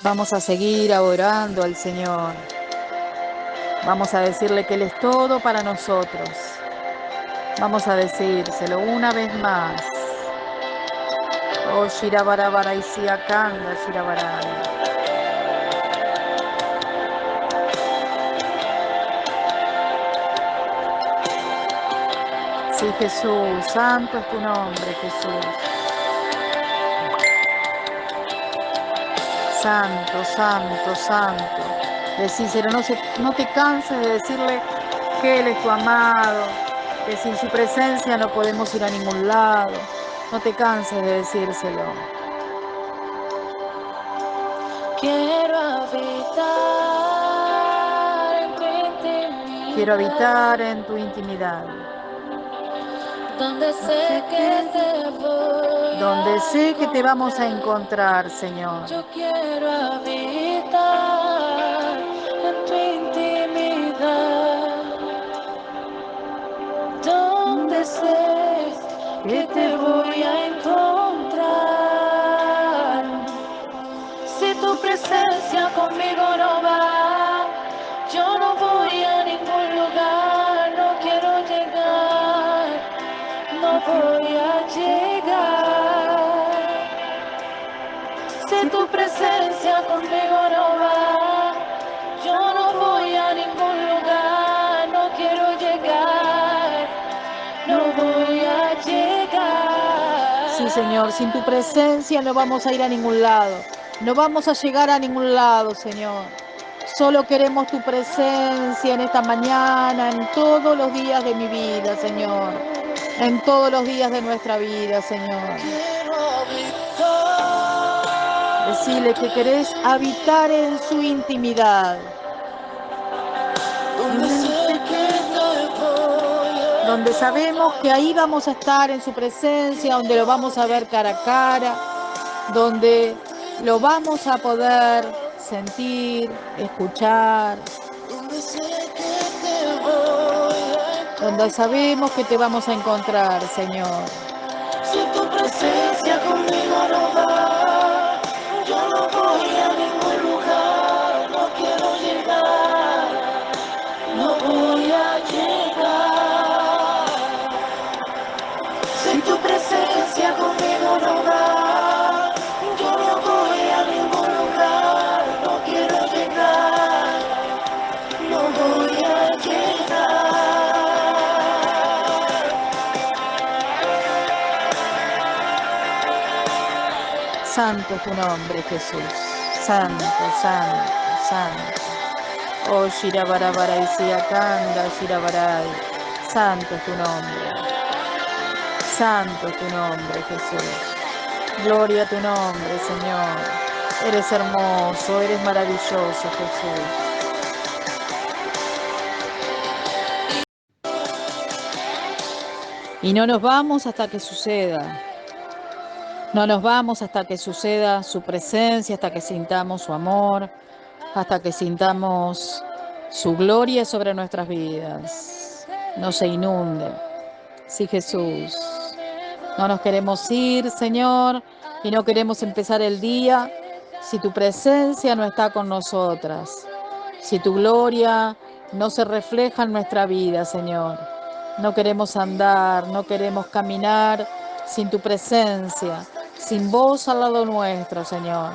Vamos a seguir adorando al Señor. Vamos a decirle que Él es todo para nosotros. Vamos a decírselo una vez más. Oh, Shirabarabara y Siakanda, Shirabarai. Sí, Jesús, santo es tu nombre, Jesús. Santo, santo, santo. Decíselo, no te canses de decirle que Él es tu amado, que sin su presencia no podemos ir a ningún lado. No te canses de decírselo. Quiero habitar en tu intimidad. Quiero habitar en tu intimidad. Donde sé que te vamos a encontrar, Señor. Yo quiero habitar en tu intimidad. Donde sé que te voy a encontrar. Si tu presencia conmigo no va, yo no voy a ningún lugar. No quiero llegar, no voy a llegar. Si tu presencia conmigo no va, yo no voy a ningún lugar. No quiero llegar, no voy a llegar. Sí, Señor, sin tu presencia no vamos a ir a ningún lado. No vamos a llegar a ningún lado, Señor. Solo queremos tu presencia en esta mañana, en todos los días de mi vida, Señor. En todos los días de nuestra vida, Señor. Decile que querés habitar en su intimidad. Donde sabemos que ahí vamos a estar en su presencia, donde lo vamos a ver cara a cara, donde lo vamos a poder sentir, escuchar, donde sabemos que te vamos a encontrar, Señor. Si tu presencia conmigo no va, yo no voy a ningún lugar, no quiero llegar, no voy a llegar. Si tu presencia conmigo no va, yo no voy a ningún lugar, no quiero llegar, no voy a llegar. Santo es tu nombre, Jesús. Santo, santo, santo. Oh, Shirabarabarai Siakanda, Shirabarai. Santo es tu nombre. Santo es tu nombre, Jesús. Gloria a tu nombre, Señor. Eres hermoso, eres maravilloso, Jesús. Y no nos vamos hasta que suceda. No nos vamos hasta que suceda su presencia, hasta que sintamos su amor, hasta que sintamos su gloria sobre nuestras vidas. No se inunde. Sí, Jesús. No nos queremos ir, Señor, y no queremos empezar el día si tu presencia no está con nosotras, si tu gloria no se refleja en nuestra vida, Señor. No queremos andar, no queremos caminar sin tu presencia, sin vos al lado nuestro, Señor,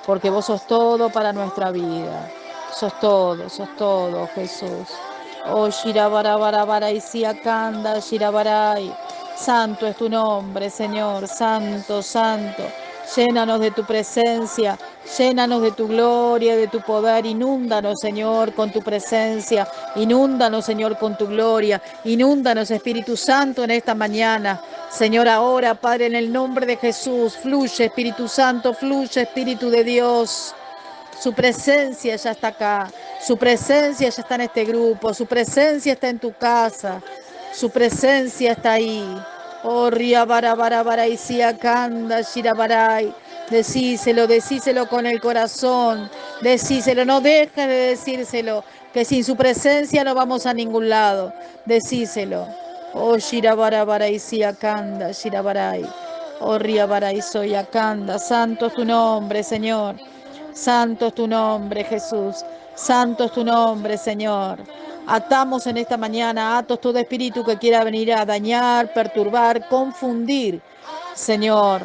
porque vos sos todo para nuestra vida. Sos todo, Jesús. Oh, Shirabarabarai Siakanda, Shirabarai. Santo es tu nombre, Señor, santo, santo. Llénanos de tu presencia, llénanos de tu gloria, de tu poder. Inúndanos, Señor, con tu presencia. Inúndanos, Señor, con tu gloria. Inúndanos, Espíritu Santo, en esta mañana. Señor, ahora, Padre, en el nombre de Jesús, fluye, Espíritu Santo, fluye, Espíritu de Dios. Su presencia ya está acá, su presencia ya está en este grupo, su presencia está en tu casa, su presencia está ahí. Oh, Riabarabarai, Siakanda, Shirabarai. Decíselo con el corazón, decíselo, no dejes de decírselo, que sin su presencia no vamos a ningún lado. Decíselo. Oh, Shirabarabarai, Siakanda, Shirabarai. Oh, Riabarai, Soyakanda, santo es tu nombre, Señor. Santo es tu nombre, Jesús. Santo es tu nombre, Señor. Atamos en esta mañana, atos todo espíritu que quiera venir a dañar, perturbar, confundir, Señor,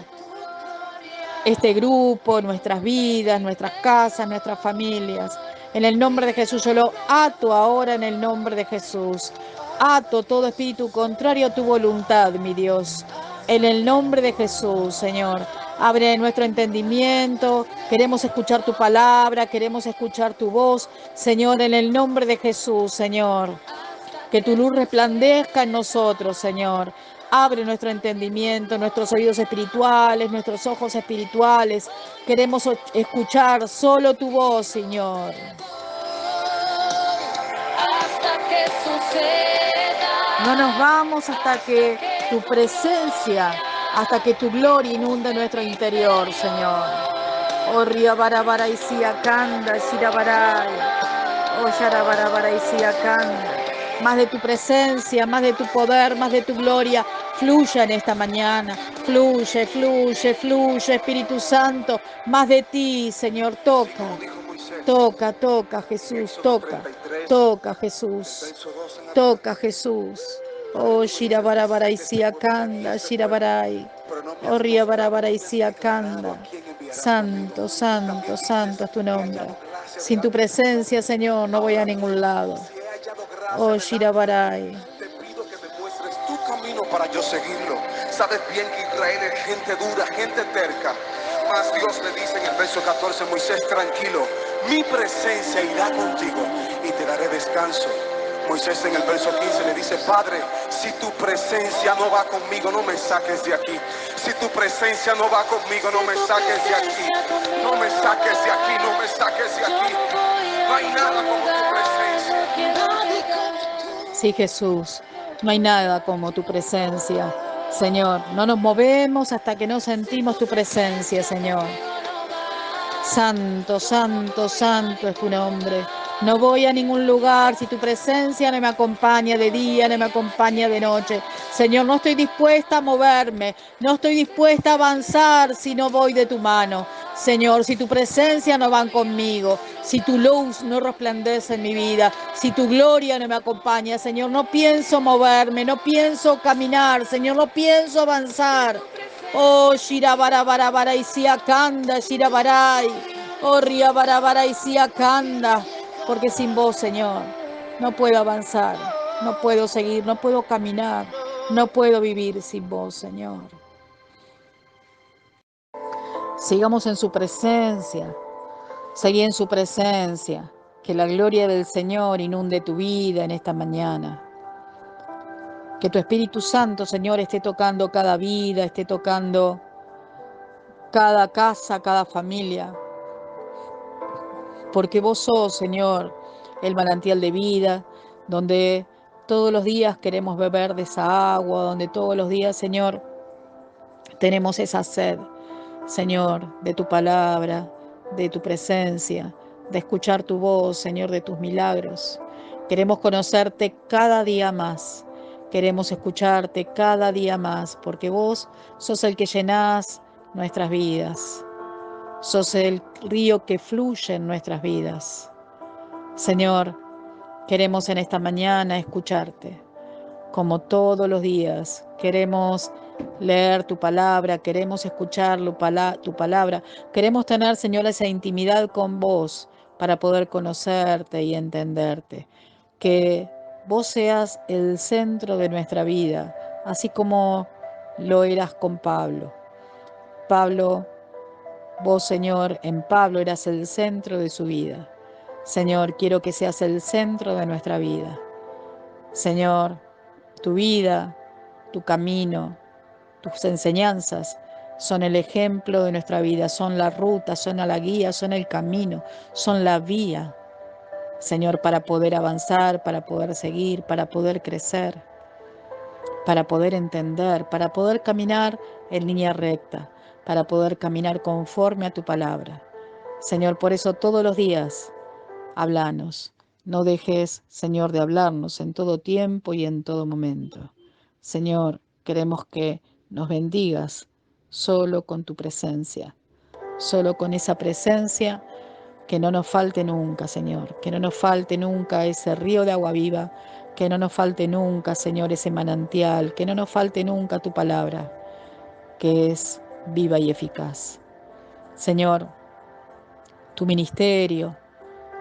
este grupo, nuestras vidas, nuestras casas, nuestras familias. En el nombre de Jesús yo lo ato ahora en el nombre de Jesús. Ato todo espíritu contrario a tu voluntad, mi Dios. En el nombre de Jesús, Señor. Abre nuestro entendimiento. Queremos escuchar tu palabra, queremos escuchar tu voz. Señor, en el nombre de Jesús, Señor. Que tu luz resplandezca en nosotros, Señor. Abre nuestro entendimiento, nuestros oídos espirituales, nuestros ojos espirituales. Queremos escuchar solo tu voz, Señor. Hasta que suceda. No nos vamos hasta que tu presencia, hasta que tu gloria inunde nuestro interior, Señor. Oh, Riabarabara y Siakanda, Shirabarai. Oh, Sharabarabara y Siakanda. Más de tu presencia, más de tu poder, más de tu gloria, fluya en esta mañana. Fluye, fluye, fluye, Espíritu Santo. Más de ti, Señor, toca. Toca, toca, Jesús, toca. Toca, Jesús. Toca, Jesús. Oh, Shirabarabara y Siakanda, Shirabarai. Oh, Riabarabara y Siakanda. Santo, santo, santo es tu nombre. Sin tu presencia, Señor, no voy a ningún lado. Oh, Shirabarai. Te pido que me muestres tu camino para yo seguirlo. Sabes bien que Israel es gente dura, gente terca. Mas Dios le dice en el verso 14, Moisés, tranquilo, mi presencia irá contigo y te daré descanso. Moisés en el verso 15 le dice, Padre, si tu presencia no va conmigo, no me saques de aquí. Si tu presencia no va conmigo, no me saques de aquí. No me saques de aquí, no me saques de aquí. No hay nada como tu presencia. Sí, Jesús, no hay nada como tu presencia, Señor. No nos movemos hasta que no sentimos tu presencia, Señor. Santo, santo, santo es tu nombre. No voy a ningún lugar si tu presencia no me acompaña de día, no me acompaña de noche. Señor, no estoy dispuesta a moverme, no estoy dispuesta a avanzar si no voy de tu mano. Señor, si tu presencia no va conmigo, si tu luz no resplandece en mi vida, si tu gloria no me acompaña, Señor, no pienso moverme, no pienso caminar, Señor, no pienso avanzar. Oh, Shirabarabara y Siakanda, Shirabarai. Oh, Riabarabara y Siakanda. Porque sin vos, Señor, no puedo avanzar, no puedo seguir, no puedo caminar, no puedo vivir sin vos, Señor. Sigamos en su presencia, seguí en su presencia. Que la gloria del Señor inunde tu vida en esta mañana. Que tu Espíritu Santo, Señor, esté tocando cada vida, esté tocando cada casa, cada familia. Porque vos sos, Señor, el manantial de vida, donde todos los días queremos beber de esa agua, donde todos los días, Señor, tenemos esa sed, Señor, de tu palabra, de tu presencia, de escuchar tu voz, Señor, de tus milagros. Queremos conocerte cada día más, queremos escucharte cada día más, porque vos sos el que llenás nuestras vidas. Sos el río que fluye en nuestras vidas. Señor, queremos en esta mañana escucharte, como todos los días. Queremos leer tu palabra, queremos escuchar tu palabra. Queremos tener, Señor, esa intimidad con vos para poder conocerte y entenderte. Que vos seas el centro de nuestra vida, así como lo eras con Pablo. Vos, Señor, en Pablo eras el centro de su vida. Señor, quiero que seas el centro de nuestra vida. Señor, tu vida, tu camino, tus enseñanzas son el ejemplo de nuestra vida, son la ruta, son la guía, son el camino, son la vía. Señor, para poder avanzar, para poder seguir, para poder crecer, para poder entender, para poder caminar en línea recta, para poder caminar conforme a tu palabra. Señor, por eso todos los días, háblanos. No dejes, Señor, de hablarnos en todo tiempo y en todo momento. Señor, queremos que nos bendigas solo con tu presencia. Solo con esa presencia Que no nos falte nunca, Señor, que no nos falte nunca ese río de agua viva, que no nos falte nunca, Señor, ese manantial, que no nos falte nunca tu palabra, que es viva y eficaz. Señor, tu ministerio,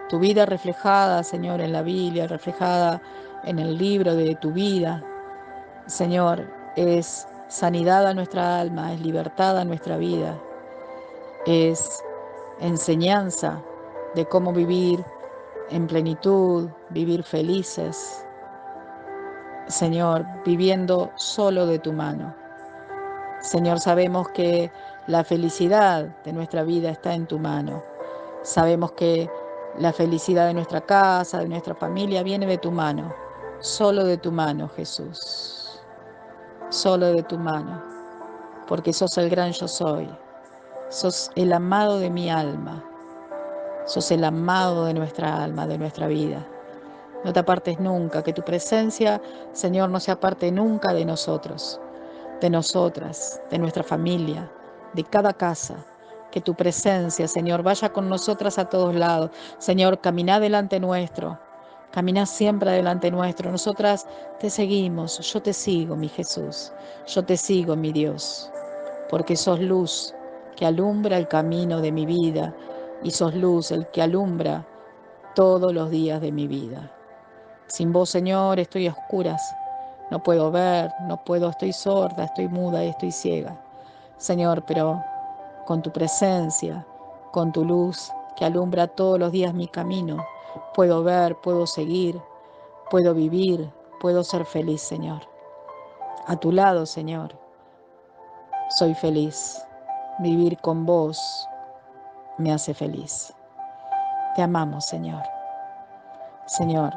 tu vida reflejada, Señor, en la Biblia, reflejada en el libro de tu vida, Señor, es sanidad a nuestra alma, es libertad a nuestra vida, es enseñanza de cómo vivir en plenitud, vivir felices, Señor, viviendo solo de tu mano. Señor, sabemos que la felicidad de nuestra vida está en tu mano. Sabemos que la felicidad de nuestra casa, de nuestra familia, viene de tu mano. Solo de tu mano, Jesús. Solo de tu mano. Porque sos el gran yo soy. Sos el amado de mi alma. Sos el amado de nuestra alma, de nuestra vida. No te apartes nunca, que tu presencia, Señor, no se aparte nunca de nosotros, de nosotras, de nuestra familia, de cada casa. Que tu presencia, Señor, vaya con nosotras a todos lados. Señor, camina delante nuestro, camina siempre delante nuestro. Nosotras te seguimos, yo te sigo, mi Jesús, yo te sigo, mi Dios, porque sos luz que alumbra el camino de mi vida y sos luz el que alumbra todos los días de mi vida. Sin vos, Señor, estoy a oscuras. No puedo ver, no puedo, estoy sorda, estoy muda y estoy ciega. Señor, pero con tu presencia, con tu luz que alumbra todos los días mi camino, puedo ver, puedo seguir, puedo vivir, puedo ser feliz, Señor. A tu lado, Señor, soy feliz. Vivir con vos me hace feliz. Te amamos, Señor. Señor,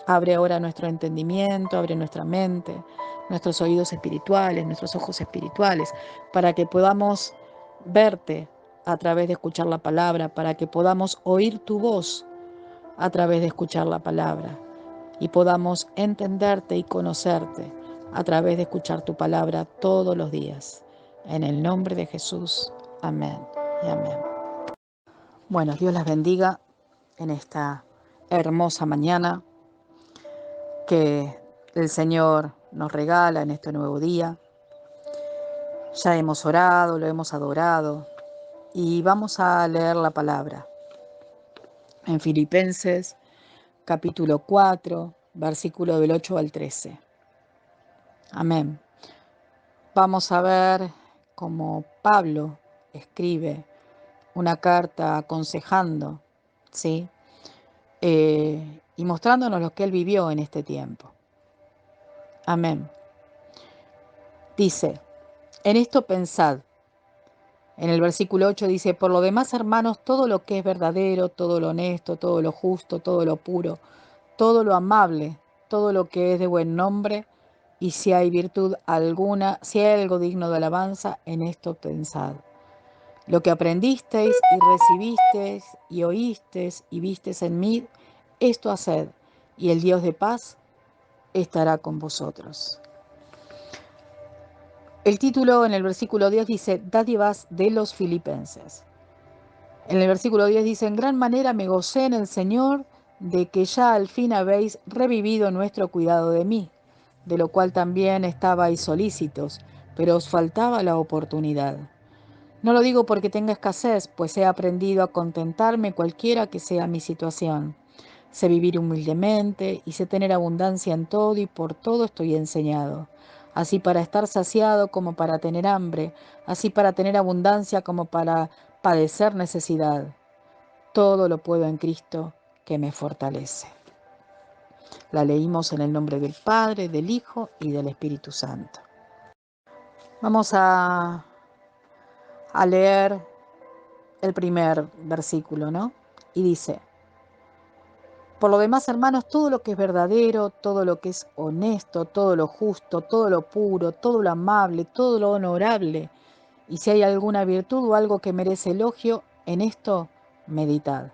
abre ahora nuestro entendimiento, abre nuestra mente, nuestros oídos espirituales, nuestros ojos espirituales, para que podamos verte a través de escuchar la palabra, para que podamos oír tu voz a través de escuchar la palabra y podamos entenderte y conocerte a través de escuchar tu palabra todos los días. En el nombre de Jesús. Amén y amén. Bueno, Dios las bendiga en esta hermosa mañana que el Señor nos regala en este nuevo día. Ya hemos orado, lo hemos adorado y vamos a leer la palabra en Filipenses capítulo 4, versículo del 8 al 13. Amén. Vamos a ver cómo Pablo escribe una carta aconsejando, ¿sí? Y mostrándonos lo que él vivió en este tiempo. Amén. Dice, en esto pensad. En el versículo 8 dice, por lo demás, hermanos, todo lo que es verdadero, todo lo honesto, todo lo justo, todo lo puro, todo lo amable, todo lo que es de buen nombre, y si hay virtud alguna, si hay algo digno de alabanza, en esto pensad. Lo que aprendisteis y recibisteis y oísteis y visteis en mí, esto haced, y el Dios de paz estará con vosotros. El título en el versículo 10 dice, dádivas de los filipenses. En el versículo 10 dice, en gran manera me gocé en el Señor de que ya al fin habéis revivido nuestro cuidado de mí, de lo cual también estabais solícitos, pero os faltaba la oportunidad. No lo digo porque tenga escasez, pues he aprendido a contentarme cualquiera que sea mi situación. Sé vivir humildemente y sé tener abundancia en todo y por todo estoy enseñado. Así para estar saciado como para tener hambre, así para tener abundancia como para padecer necesidad. Todo lo puedo en Cristo que me fortalece. La leímos en el nombre del Padre, del Hijo y del Espíritu Santo. Vamos a leer el primer versículo, ¿no? Y dice, por lo demás, hermanos, todo lo que es verdadero, todo lo que es honesto, todo lo justo, todo lo puro, todo lo amable, todo lo honorable, y si hay alguna virtud o algo que merece elogio, en esto meditad.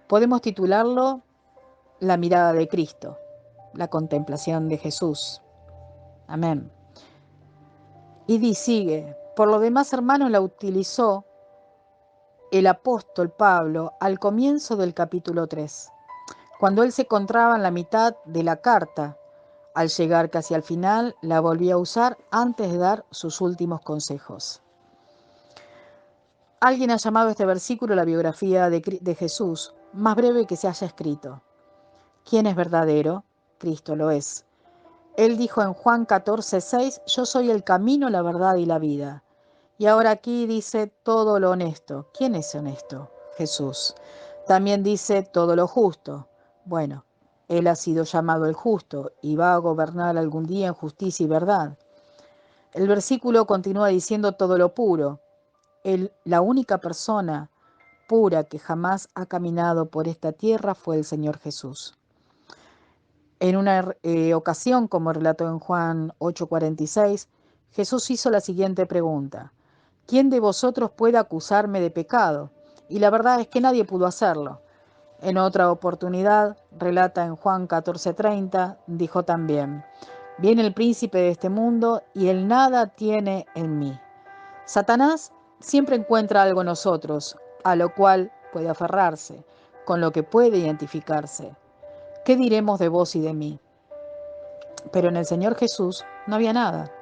Podemos titularlo La mirada de Cristo, la contemplación de Jesús. Amén. Y sigue, por lo demás, hermanos, la utilizó el apóstol Pablo al comienzo del capítulo 3, cuando él se encontraba en la mitad de la carta. Al llegar casi al final, la volvió a usar antes de dar sus últimos consejos. Alguien ha llamado a este versículo la biografía de Jesús, más breve que se haya escrito. ¿Quién es verdadero? Cristo lo es. Él dijo en Juan 14:6, yo soy el camino, la verdad y la vida. Y ahora aquí dice todo lo honesto. ¿Quién es honesto? Jesús. También dice todo lo justo. Bueno, Él ha sido llamado el justo y va a gobernar algún día en justicia y verdad. El versículo continúa diciendo todo lo puro. La única persona pura que jamás ha caminado por esta tierra fue el Señor Jesús. En una ocasión, como relató en Juan 8:46, Jesús hizo la siguiente pregunta: ¿quién de vosotros puede acusarme de pecado? Y la verdad es que nadie pudo hacerlo. En otra oportunidad, relata en Juan 14:30, dijo también: viene el príncipe de este mundo y él nada tiene en mí. Satanás siempre encuentra algo en nosotros, a lo cual puede aferrarse, con lo que puede identificarse. ¿Qué diremos de vos y de mí? Pero en el Señor Jesús no había nada.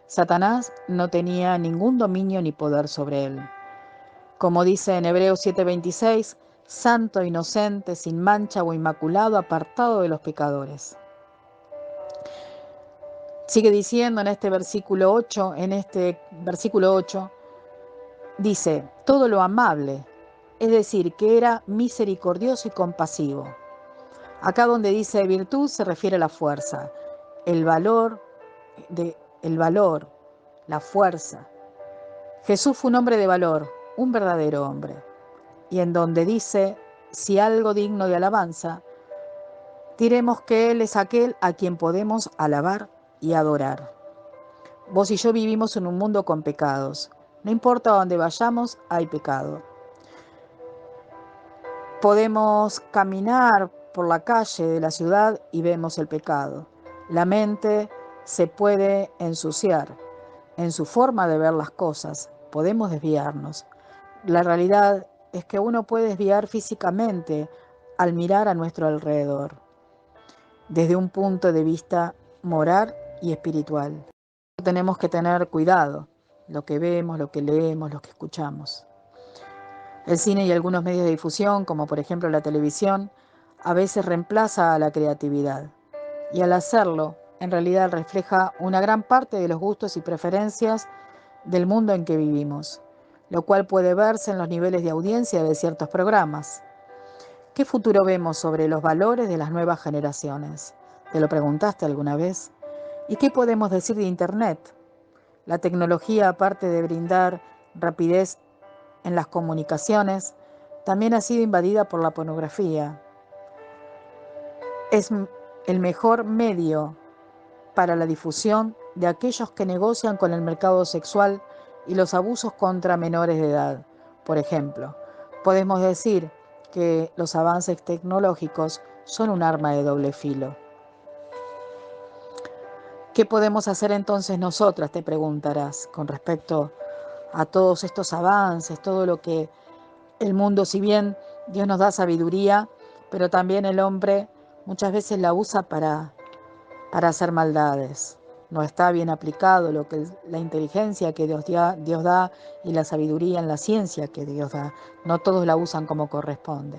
Satanás no tenía ningún dominio ni poder sobre él. Como dice en Hebreos 7:26, santo, inocente, sin mancha o inmaculado, apartado de los pecadores. Sigue diciendo en este versículo 8, dice, todo lo amable, es decir, que era misericordioso y compasivo. Acá donde dice virtud se refiere a la fuerza, el valor, la fuerza. Jesús fue un hombre de valor, un verdadero hombre. Y en donde dice, si algo digno de alabanza, diremos que Él es aquel a quien podemos alabar y adorar. Vos y yo vivimos en un mundo con pecados. No importa a dónde vayamos, hay pecado. Podemos caminar por la calle de la ciudad y vemos el pecado. La mente se puede ensuciar en su forma de ver las cosas. Podemos desviarnos. La realidad es que uno puede desviar físicamente al mirar a nuestro alrededor, desde un punto de vista moral y espiritual. Tenemos que tener cuidado, lo que vemos, lo que leemos, lo que escuchamos. El cine y algunos medios de difusión, como por ejemplo la televisión, a veces reemplaza a la creatividad. Y al hacerlo, en realidad refleja una gran parte de los gustos y preferencias del mundo en que vivimos, lo cual puede verse en los niveles de audiencia de ciertos programas. ¿Qué futuro vemos sobre los valores de las nuevas generaciones? ¿Te lo preguntaste alguna vez? ¿Y qué podemos decir de Internet? La tecnología, aparte de brindar rapidez en las comunicaciones, también ha sido invadida por la pornografía. Es el mejor medio para la difusión de aquellos que negocian con el mercado sexual y los abusos contra menores de edad. Por ejemplo, podemos decir que los avances tecnológicos son un arma de doble filo. ¿Qué podemos hacer entonces nosotras? Te preguntarás con respecto a todos estos avances, todo lo que el mundo, si bien Dios nos da sabiduría, pero también el hombre muchas veces la usa para hacer maldades. No está bien aplicado la inteligencia que Dios da y la sabiduría en la ciencia que Dios da. No todos la usan como corresponde.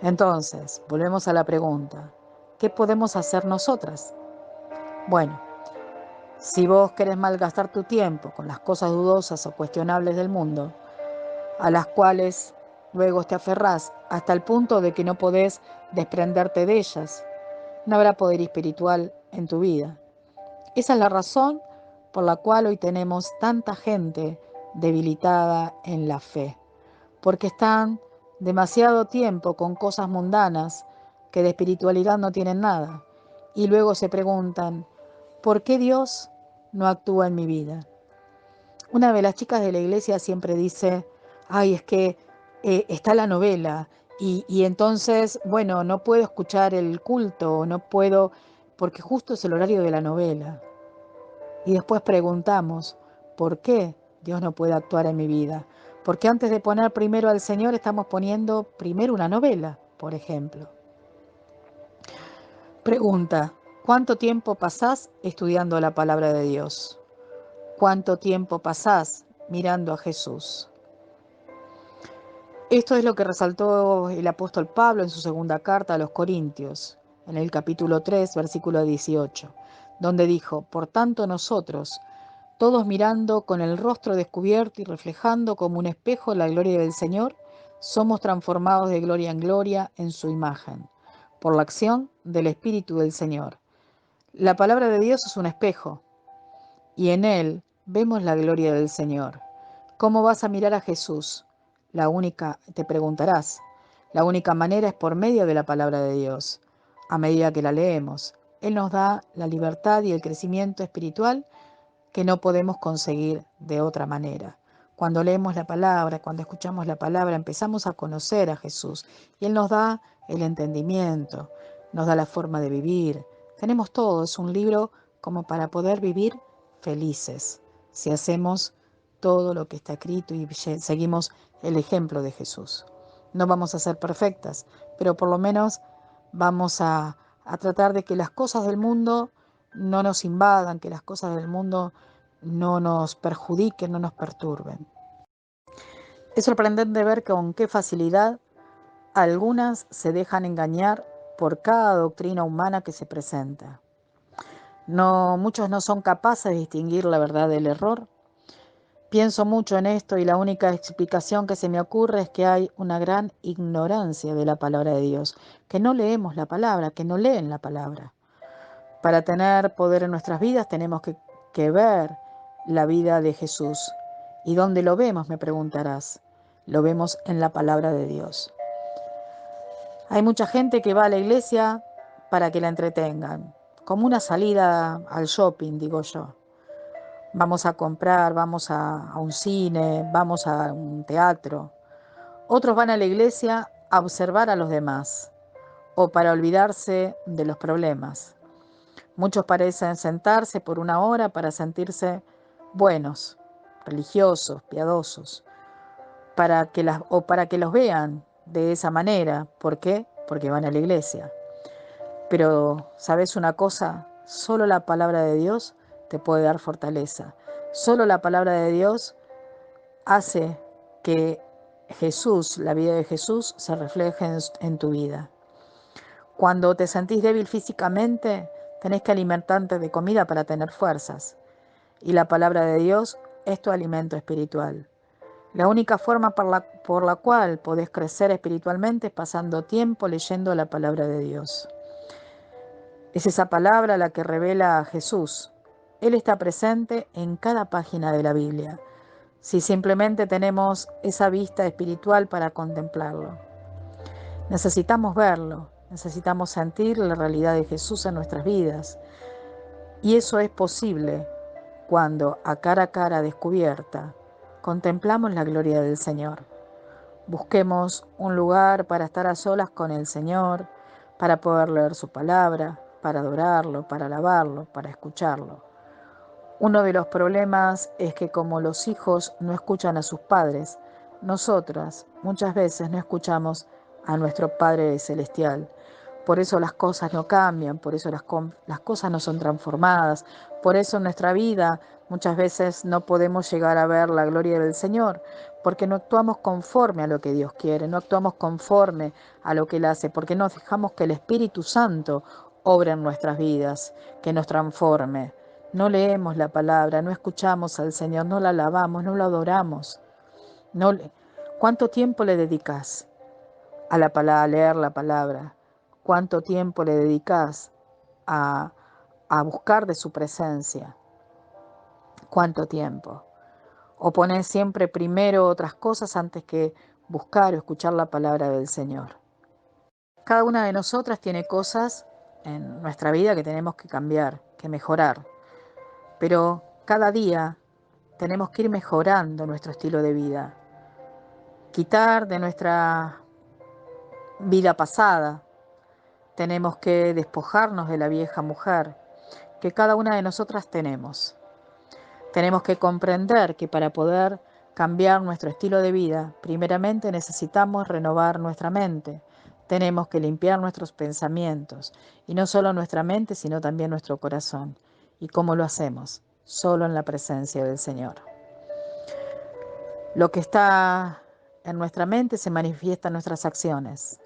Entonces, volvemos a la pregunta, ¿qué podemos hacer nosotras? Bueno, si vos querés malgastar tu tiempo con las cosas dudosas o cuestionables del mundo, a las cuales luego te aferrás hasta el punto de que no podés desprenderte de ellas, no habrá poder espiritual en tu vida. Esa es la razón por la cual hoy tenemos tanta gente debilitada en la fe, porque están demasiado tiempo con cosas mundanas que de espiritualidad no tienen nada, y luego se preguntan, ¿por qué Dios no actúa en mi vida? Una de las chicas de la iglesia siempre dice, ay, es que está la novela y entonces, bueno, no puedo escuchar el culto, no puedo, porque justo es el horario de la novela. Y después preguntamos, ¿por qué Dios no puede actuar en mi vida? Porque antes de poner primero al Señor, estamos poniendo primero una novela, por ejemplo. Pregunta: ¿cuánto tiempo pasás estudiando la palabra de Dios? ¿Cuánto tiempo pasás mirando a Jesús? Esto es lo que resaltó el apóstol Pablo en su segunda carta a los Corintios, en el capítulo 3, versículo 18, donde dijo: por tanto nosotros, todos mirando con el rostro descubierto y reflejando como un espejo la gloria del Señor, somos transformados de gloria en gloria en su imagen, por la acción del Espíritu del Señor. La palabra de Dios es un espejo, y en él vemos la gloria del Señor. ¿Cómo vas a mirar a Jesús? Te preguntarás, la única manera es por medio de la palabra de Dios. A medida que la leemos, Él nos da la libertad y el crecimiento espiritual que no podemos conseguir de otra manera. Cuando leemos la palabra, cuando escuchamos la palabra, empezamos a conocer a Jesús y Él nos da el entendimiento, nos da la forma de vivir. Tenemos todo, es un libro como para poder vivir felices si hacemos todo lo que está escrito y seguimos el ejemplo de Jesús. No vamos a ser perfectas, pero por lo menos vamos a tratar de que las cosas del mundo no nos invadan, que las cosas del mundo no nos perjudiquen, no nos perturben. Es sorprendente ver con qué facilidad algunas se dejan engañar por cada doctrina humana que se presenta. Muchos no son capaces de distinguir la verdad del error. Pienso mucho en esto y la única explicación que se me ocurre es que hay una gran ignorancia de la palabra de Dios, que no leemos la palabra, que no leen la palabra. Para tener poder en nuestras vidas tenemos que ver la vida de Jesús. ¿Y dónde lo vemos?, me preguntarás. Lo vemos en la palabra de Dios. Hay mucha gente que va a la iglesia para que la entretengan, como una salida al shopping, digo yo. Vamos a comprar, vamos a un cine, vamos a un teatro. Otros van a la iglesia a observar a los demás o para olvidarse de los problemas. Muchos parecen sentarse por una hora para sentirse buenos, religiosos, piadosos, para que los vean de esa manera. ¿Por qué? Porque van a la iglesia. Pero, ¿sabes una cosa? Solo la palabra de Dios te puede dar fortaleza. Solo la palabra de Dios hace que Jesús, la vida de Jesús, se refleje en tu vida. Cuando te sentís débil físicamente, tenés que alimentarte de comida para tener fuerzas. Y la palabra de Dios es tu alimento espiritual. La única forma por la cual podés crecer espiritualmente es pasando tiempo leyendo la palabra de Dios. Es esa palabra la que revela a Jesús. Él está presente en cada página de la Biblia, si simplemente tenemos esa vista espiritual para contemplarlo. Necesitamos verlo, necesitamos sentir la realidad de Jesús en nuestras vidas. Y eso es posible cuando, a cara descubierta, contemplamos la gloria del Señor. Busquemos un lugar para estar a solas con el Señor, para poder leer su palabra, para adorarlo, para alabarlo, para escucharlo. Uno de los problemas es que como los hijos no escuchan a sus padres, nosotras muchas veces no escuchamos a nuestro Padre Celestial. Por eso las cosas no cambian, por eso las cosas no son transformadas, por eso en nuestra vida muchas veces no podemos llegar a ver la gloria del Señor, porque no actuamos conforme a lo que Dios quiere, no actuamos conforme a lo que Él hace, porque no dejamos que el Espíritu Santo obre en nuestras vidas, que nos transforme. No leemos la palabra, no escuchamos al Señor, no la alabamos, no lo adoramos. ¿Cuánto tiempo le dedicas a leer la palabra? ¿Cuánto tiempo le dedicas a buscar de su presencia? ¿Cuánto tiempo? ¿O pones siempre primero otras cosas antes que buscar o escuchar la palabra del Señor? Cada una de nosotras tiene cosas en nuestra vida que tenemos que cambiar, que mejorar. Pero cada día tenemos que ir mejorando nuestro estilo de vida. Quitar de nuestra vida pasada. Tenemos que despojarnos de la vieja mujer que cada una de nosotras tenemos. Tenemos que comprender que para poder cambiar nuestro estilo de vida, primeramente necesitamos renovar nuestra mente. Tenemos que limpiar nuestros pensamientos, y no solo nuestra mente, sino también nuestro corazón. ¿Y cómo lo hacemos? Solo en la presencia del Señor. Lo que está en nuestra mente se manifiesta en nuestras acciones.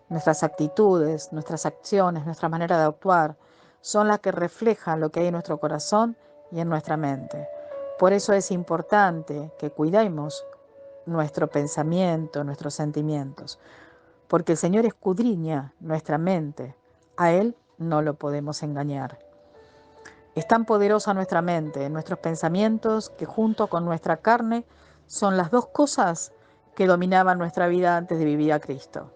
Nuestras actitudes, nuestras acciones, nuestra manera de actuar son las que reflejan lo que hay en nuestro corazón y en nuestra mente. Por eso es importante que cuidemos nuestro pensamiento, nuestros sentimientos, porque el Señor escudriña nuestra mente. A Él no lo podemos engañar. Es tan poderosa nuestra mente, nuestros pensamientos, que junto con nuestra carne son las dos cosas que dominaban nuestra vida antes de vivir a Cristo.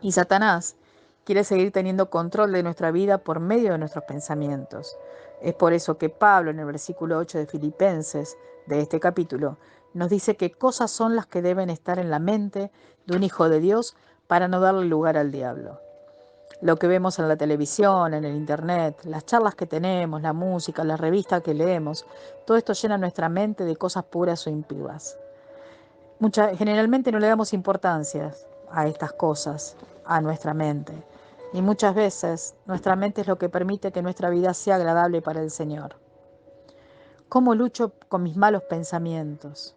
Y Satanás quiere seguir teniendo control de nuestra vida por medio de nuestros pensamientos. Es por eso que Pablo, en el versículo 8 de Filipenses, de este capítulo, nos dice que cosas son las que deben estar en la mente de un hijo de Dios para no darle lugar al diablo. Lo que vemos en la televisión, en el internet, las charlas que tenemos, la música, las revistas que leemos, todo esto llena nuestra mente de cosas puras o impuras. Generalmente no le damos importancia a estas cosas, a nuestra mente. Y muchas veces nuestra mente es lo que permite que nuestra vida sea agradable para el Señor. ¿Cómo lucho con mis malos pensamientos?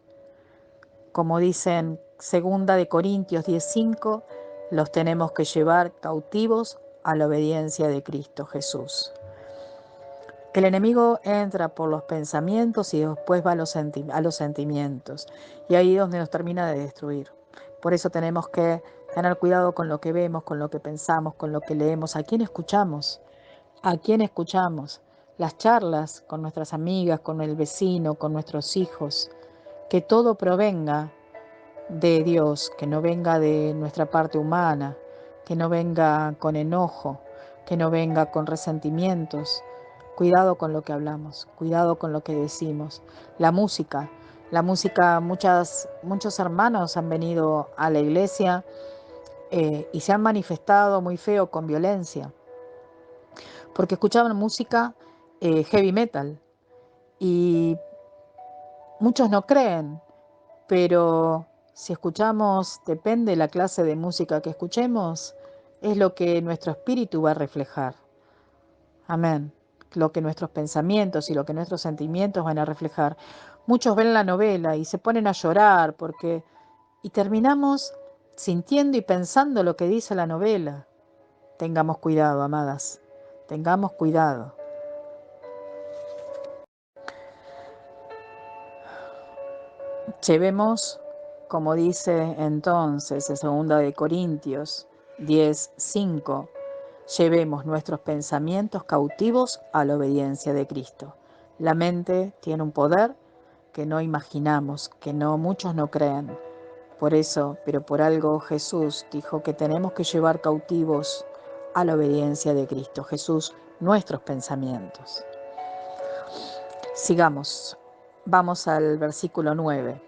Como dice en 2 de Corintios 10:5, los tenemos que llevar cautivos a la obediencia de Cristo Jesús. El enemigo entra por los pensamientos y después va a los sentimientos. Y ahí es donde nos termina de destruir. Por eso tenemos que tener cuidado con lo que vemos, con lo que pensamos, con lo que leemos. ¿A quién escuchamos? ¿A quién escuchamos? Las charlas con nuestras amigas, con el vecino, con nuestros hijos. Que todo provenga de Dios, que no venga de nuestra parte humana, que no venga con enojo, que no venga con resentimientos. Cuidado con lo que hablamos, cuidado con lo que decimos. La música, muchos hermanos han venido a la iglesia y se han manifestado muy feo con violencia, porque escuchaban música heavy metal y muchos no creen, pero si escuchamos, depende de la clase de música que escuchemos, es lo que nuestro espíritu va a reflejar. Amén. Lo que nuestros pensamientos y lo que nuestros sentimientos van a reflejar. Muchos ven la novela y se ponen a llorar y terminamos sintiendo y pensando lo que dice la novela. Tengamos cuidado, amadas. Tengamos cuidado. Llevemos, como dice entonces en 2 de Corintios 10:5, llevemos nuestros pensamientos cautivos a la obediencia de Cristo. La mente tiene un poder que no imaginamos, que muchos no creen. Por eso, pero por algo Jesús dijo que tenemos que llevar cautivos a la obediencia de Cristo. Jesús, nuestros pensamientos. Sigamos. Vamos al versículo 9.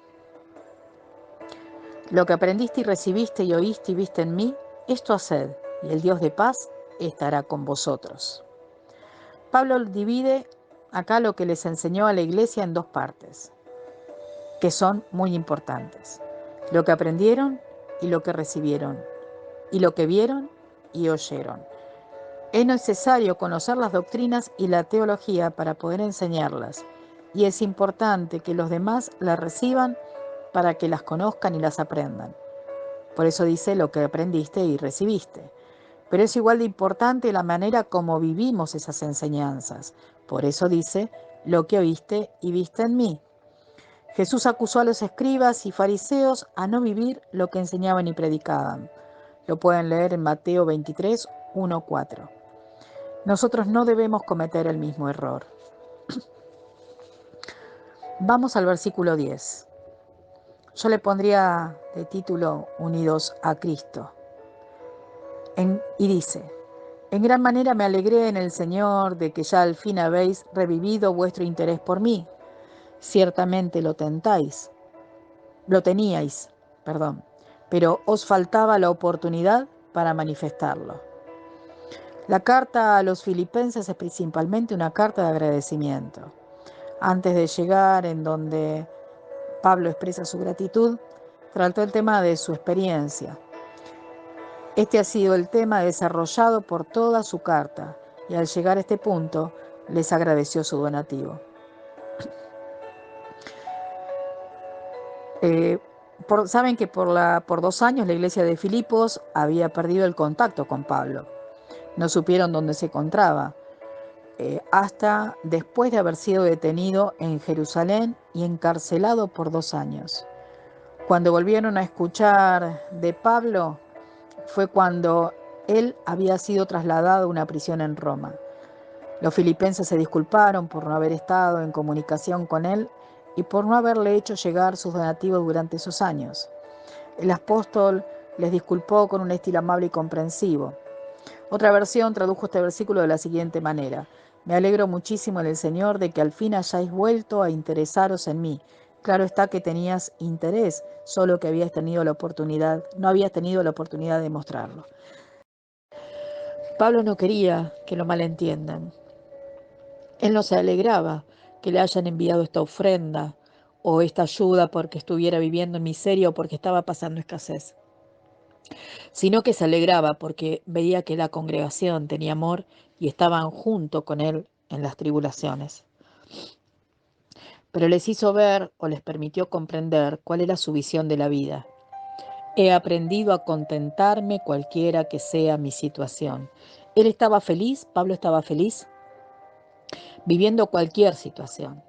Lo que aprendiste y recibiste y oíste y viste en mí, esto haced, y el Dios de paz estará con vosotros. Pablo divide acá lo que les enseñó a la iglesia en dos partes, que son muy importantes. Lo que aprendieron y lo que recibieron, y lo que vieron y oyeron. Es necesario conocer las doctrinas y la teología para poder enseñarlas, y es importante que los demás las reciban para que las conozcan y las aprendan. Por eso dice lo que aprendiste y recibiste. Pero es igual de importante la manera como vivimos esas enseñanzas. Por eso dice lo que oíste y viste en mí. Jesús acusó a los escribas y fariseos a no vivir lo que enseñaban y predicaban. Lo pueden leer en Mateo 23, 1-4. Nosotros no debemos cometer el mismo error. Vamos al versículo 10. Yo le pondría de título Unidos a Cristo. Y dice, en gran manera me alegré en el Señor de que ya al fin habéis revivido vuestro interés por mí. Ciertamente lo teníais, pero os faltaba la oportunidad para manifestarlo. La carta a los filipenses es principalmente una carta de agradecimiento. Antes de llegar en donde Pablo expresa su gratitud, trató el tema de su experiencia. Este ha sido el tema desarrollado por toda su carta y al llegar a este punto les agradeció su donativo. Saben que por 2 años la iglesia de Filipos había perdido el contacto con Pablo. No supieron dónde se encontraba, hasta después de haber sido detenido en Jerusalén y encarcelado por 2 años. Cuando volvieron a escuchar de Pablo, fue cuando él había sido trasladado a una prisión en Roma. Los filipenses se disculparon por no haber estado en comunicación con él y por no haberle hecho llegar sus donativos durante esos años. El apóstol les disculpó con un estilo amable y comprensivo. Otra versión tradujo este versículo de la siguiente manera: me alegro muchísimo en el Señor de que al fin hayáis vuelto a interesaros en mí. Claro está que tenías interés, solo que no habías tenido la oportunidad de mostrarlo. Pablo no quería que lo malentiendan. Él no se alegraba que le hayan enviado esta ofrenda o esta ayuda porque estuviera viviendo en miseria o porque estaba pasando escasez, sino que se alegraba porque veía que la congregación tenía amor y estaban junto con él en las tribulaciones. Pero les hizo ver o les permitió comprender cuál era su visión de la vida. He aprendido a contentarme cualquiera que sea mi situación. Él estaba feliz, Pablo estaba feliz, viviendo cualquier situación.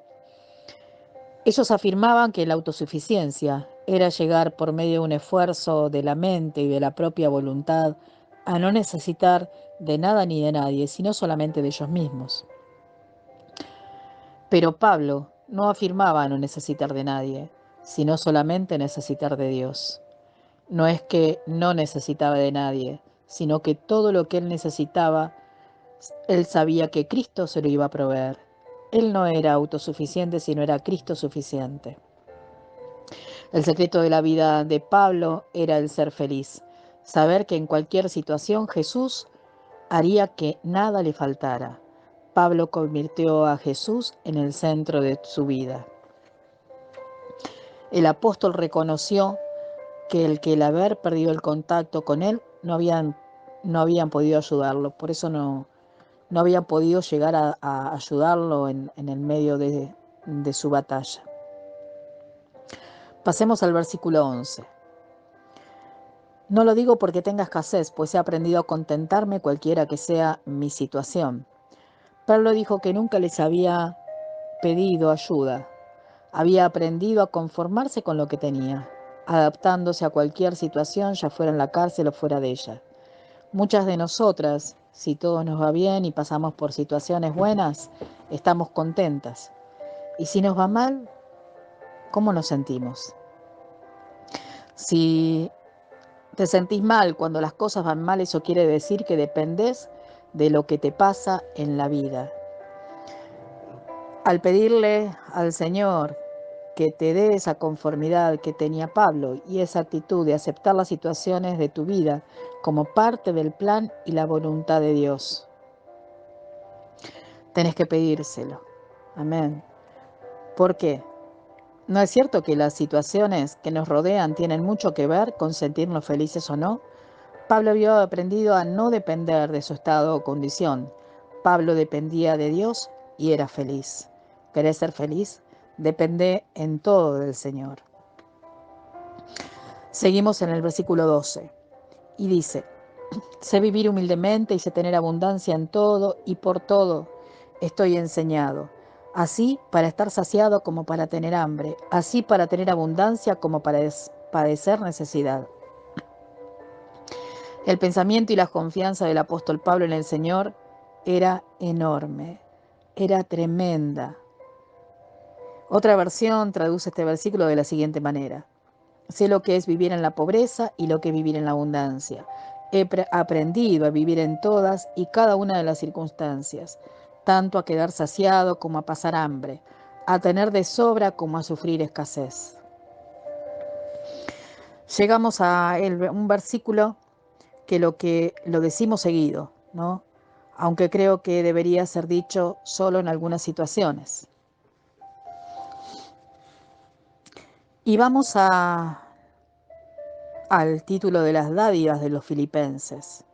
Ellos afirmaban que la autosuficiencia era llegar por medio de un esfuerzo de la mente y de la propia voluntad a no necesitar de nada ni de nadie, sino solamente de ellos mismos. Pero Pablo no afirmaba no necesitar de nadie, sino solamente necesitar de Dios. No es que no necesitaba de nadie, sino que todo lo que él necesitaba, él sabía que Cristo se lo iba a proveer. Él no era autosuficiente, sino era Cristo suficiente. El secreto de la vida de Pablo era el ser feliz, saber que en cualquier situación Jesús haría que nada le faltara. Pablo convirtió a Jesús en el centro de su vida. El apóstol reconoció que el haber perdido el contacto con él no habían podido ayudarlo, por eso no habían podido llegar a ayudarlo en el medio de su batalla. Pasemos al versículo 11. No lo digo porque tenga escasez, pues he aprendido a contentarme cualquiera que sea mi situación. Pablo dijo que nunca les había pedido ayuda. Había aprendido a conformarse con lo que tenía, adaptándose a cualquier situación, ya fuera en la cárcel o fuera de ella. Muchas de nosotras, si todo nos va bien y pasamos por situaciones buenas, estamos contentas. Y si nos va mal, ¿cómo nos sentimos? Si te sentís mal cuando las cosas van mal, eso quiere decir que dependés de lo que te pasa en la vida. Al pedirle al Señor que te dé esa conformidad que tenía Pablo y esa actitud de aceptar las situaciones de tu vida como parte del plan y la voluntad de Dios, tenés que pedírselo. Amén. ¿Por qué? ¿No es cierto que las situaciones que nos rodean tienen mucho que ver con sentirnos felices o no? Pablo había aprendido a no depender de su estado o condición. Pablo dependía de Dios y era feliz. ¿Querés ser feliz? Depende en todo del Señor. Seguimos en el versículo 12 y dice: sé vivir humildemente y sé tener abundancia en todo y por todo estoy enseñado. Así para estar saciado como para tener hambre, así para tener abundancia como para padecer necesidad. El pensamiento y la confianza del apóstol Pablo en el Señor era enorme, era tremenda. Otra versión traduce este versículo de la siguiente manera: sé lo que es vivir en la pobreza y lo que es vivir en la abundancia. He aprendido a vivir en todas y cada una de las circunstancias, tanto a quedar saciado como a pasar hambre, a tener de sobra como a sufrir escasez. Llegamos a un versículo que lo decimos seguido, ¿no? Aunque creo que debería ser dicho solo en algunas situaciones. Y vamos al título de las dádivas de los filipenses.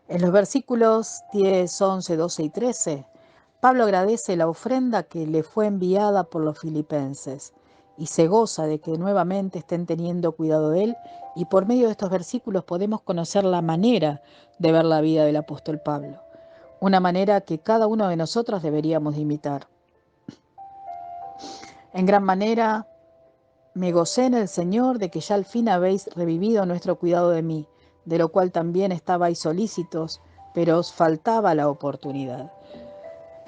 En los versículos 10, 11, 12 y 13, Pablo agradece la ofrenda que le fue enviada por los filipenses y se goza de que nuevamente estén teniendo cuidado de él, y por medio de estos versículos podemos conocer la manera de ver la vida del apóstol Pablo, una manera que cada uno de nosotros deberíamos de imitar. En gran manera me gocé en el Señor de que ya al fin habéis revivido nuestro cuidado de mí, de lo cual también estabais solícitos, pero os faltaba la oportunidad.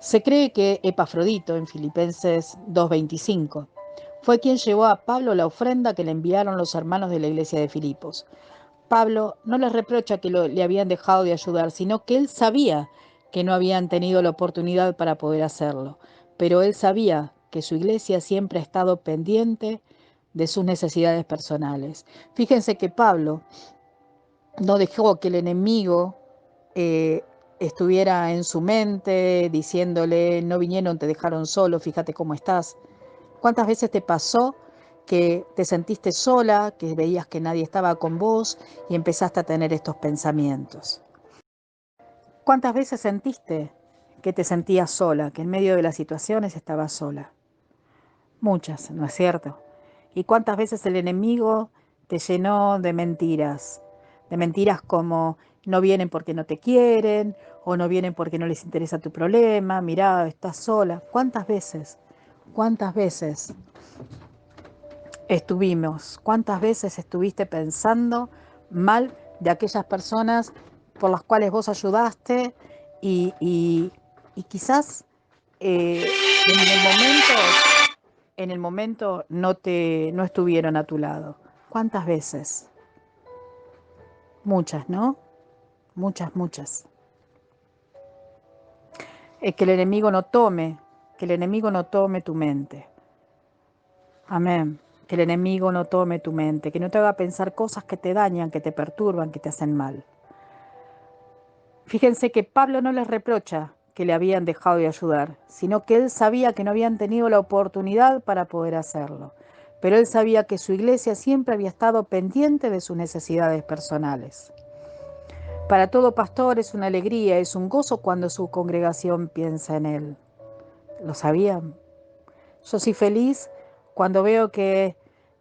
Se cree que Epafrodito, en Filipenses 2:25, fue quien llevó a Pablo la ofrenda que le enviaron los hermanos de la iglesia de Filipos. Pablo no les reprocha que le habían dejado de ayudar, sino que él sabía que no habían tenido la oportunidad para poder hacerlo, pero él sabía que su iglesia siempre ha estado pendiente de sus necesidades personales. Fíjense que Pablo no dejó que el enemigo estuviera en su mente diciéndole: no vinieron, te dejaron solo, fíjate cómo estás. ¿Cuántas veces te pasó que te sentiste sola, que veías que nadie estaba con vos y empezaste a tener estos pensamientos? ¿Cuántas veces sentiste que te sentías sola, que en medio de las situaciones estabas sola? Muchas, ¿no es cierto? ¿Y cuántas veces el enemigo te llenó de mentiras? De mentiras como: no vienen porque no te quieren, o no vienen porque no les interesa tu problema, mirá, estás sola. ¿Cuántas veces? ¿Cuántas veces cuántas veces estuviste pensando mal de aquellas personas por las cuales vos ayudaste y quizás en el momento no estuvieron a tu lado? ¿Cuántas veces? Muchas, ¿no? Muchas, muchas. Que el enemigo no tome, que el enemigo no tome tu mente. Amén. Que el enemigo no tome tu mente, que no te haga pensar cosas que te dañan, que te perturban, que te hacen mal. Fíjense que Pablo no les reprocha que le habían dejado de ayudar, sino que él sabía que no habían tenido la oportunidad para poder hacerlo. Pero él sabía que su iglesia siempre había estado pendiente de sus necesidades personales. Para todo pastor es una alegría, es un gozo cuando su congregación piensa en él. ¿Lo sabían? Yo soy feliz cuando veo que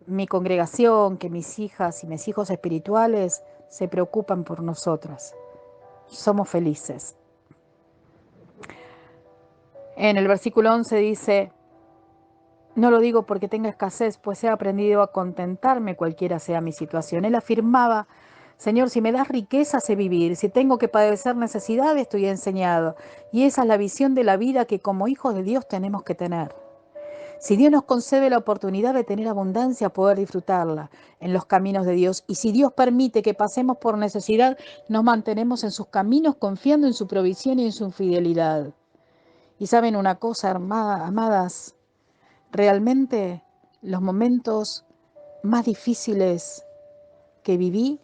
mi congregación, que mis hijas y mis hijos espirituales se preocupan por nosotras. Somos felices. En el versículo 11 dice: no lo digo porque tenga escasez, pues he aprendido a contentarme cualquiera sea mi situación. Él afirmaba: Señor, si me das riqueza, sé vivir. Si tengo que padecer necesidad, estoy enseñado. Y esa es la visión de la vida que como hijos de Dios tenemos que tener. Si Dios nos concede la oportunidad de tener abundancia, poder disfrutarla en los caminos de Dios. Y si Dios permite que pasemos por necesidad, nos mantenemos en sus caminos confiando en su provisión y en su fidelidad. Y saben una cosa, amadas, realmente los momentos más difíciles que viví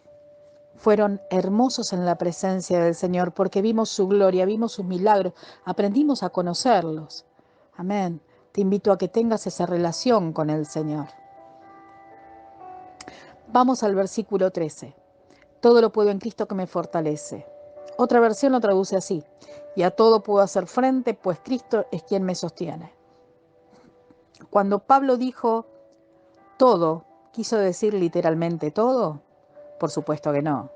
fueron hermosos en la presencia del Señor, porque vimos su gloria, vimos sus milagros, aprendimos a conocerlos. Amén. Te invito a que tengas esa relación con el Señor. Vamos al versículo 13. Todo lo puedo en Cristo que me fortalece. Otra versión lo traduce así: y a todo puedo hacer frente, pues Cristo es quien me sostiene. Cuando Pablo dijo todo, ¿quiso decir literalmente todo? Por supuesto que no.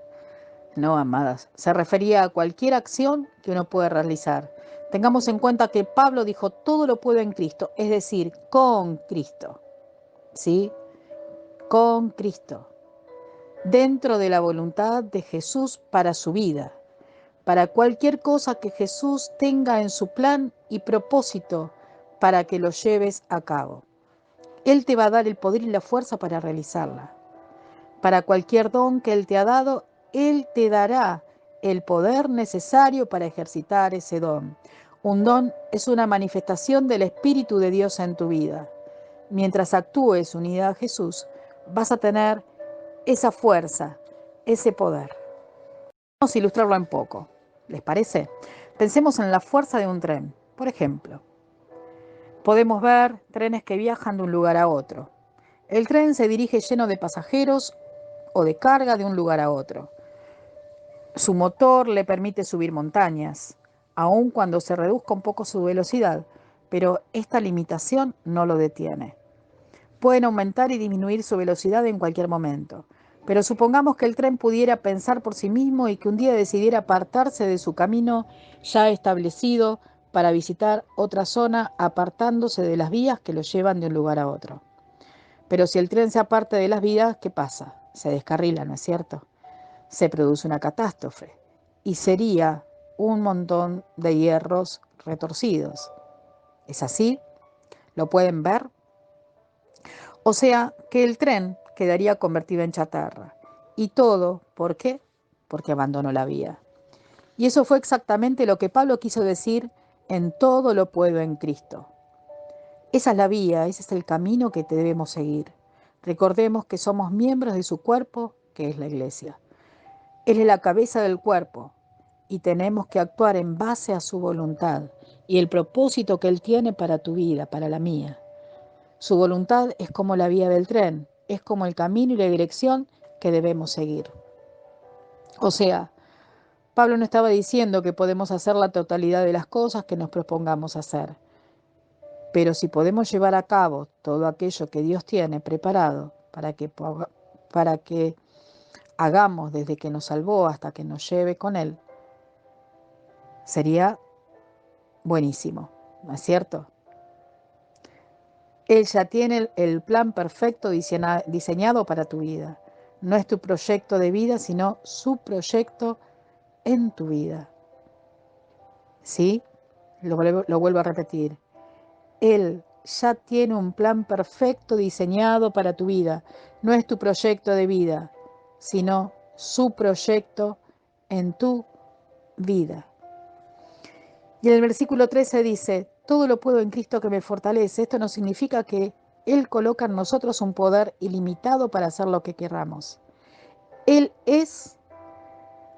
No, amadas. Se refería a cualquier acción que uno puede realizar. Tengamos en cuenta que Pablo dijo: todo lo puedo en Cristo, es decir, con Cristo. ¿Sí? Con Cristo. Dentro de la voluntad de Jesús para su vida. Para cualquier cosa que Jesús tenga en su plan y propósito para que lo lleves a cabo. Él te va a dar el poder y la fuerza para realizarla. Para cualquier don que Él te ha dado, Él te dará el poder necesario para ejercitar ese don. Un don es una manifestación del Espíritu de Dios en tu vida. Mientras actúes unida a Jesús, vas a tener esa fuerza, ese poder. Vamos a ilustrarlo un poco. ¿Les parece? Pensemos en la fuerza de un tren. Por ejemplo, podemos ver trenes que viajan de un lugar a otro. El tren se dirige lleno de pasajeros o de carga de un lugar a otro. Su motor le permite subir montañas, aun cuando se reduzca un poco su velocidad, pero esta limitación no lo detiene. Pueden aumentar y disminuir su velocidad en cualquier momento, pero supongamos que el tren pudiera pensar por sí mismo y que un día decidiera apartarse de su camino ya establecido para visitar otra zona, apartándose de las vías que lo llevan de un lugar a otro. Pero si el tren se aparta de las vías, ¿qué pasa? Se descarrila, ¿no es cierto? Se produce una catástrofe y sería un montón de hierros retorcidos. ¿Es así? ¿Lo pueden ver? O sea, que el tren quedaría convertido en chatarra. ¿Y todo por qué? Porque abandonó la vía. Y eso fue exactamente lo que Pablo quiso decir en todo lo puedo en Cristo. Esa es la vía, ese es el camino que debemos seguir. Recordemos que somos miembros de su cuerpo, que es la iglesia. Él es la cabeza del cuerpo y tenemos que actuar en base a su voluntad y el propósito que Él tiene para tu vida, para la mía. Su voluntad es como la vía del tren, es como el camino y la dirección que debemos seguir. O sea, Pablo no estaba diciendo que podemos hacer la totalidad de las cosas que nos propongamos hacer, pero si podemos llevar a cabo todo aquello que Dios tiene preparado para que hagamos desde que nos salvó hasta que nos lleve con Él, sería buenísimo, ¿no es cierto? Él ya tiene el plan perfecto diseñado para tu vida. No es tu proyecto de vida, sino su proyecto en tu vida. ¿Sí? Lo vuelvo a repetir. Él ya tiene un plan perfecto diseñado para tu vida. No es tu proyecto de vida, sino su proyecto en tu vida. Y en el versículo 13 dice, todo lo puedo en Cristo que me fortalece. Esto no significa que Él coloca en nosotros un poder ilimitado para hacer lo que queramos. Él es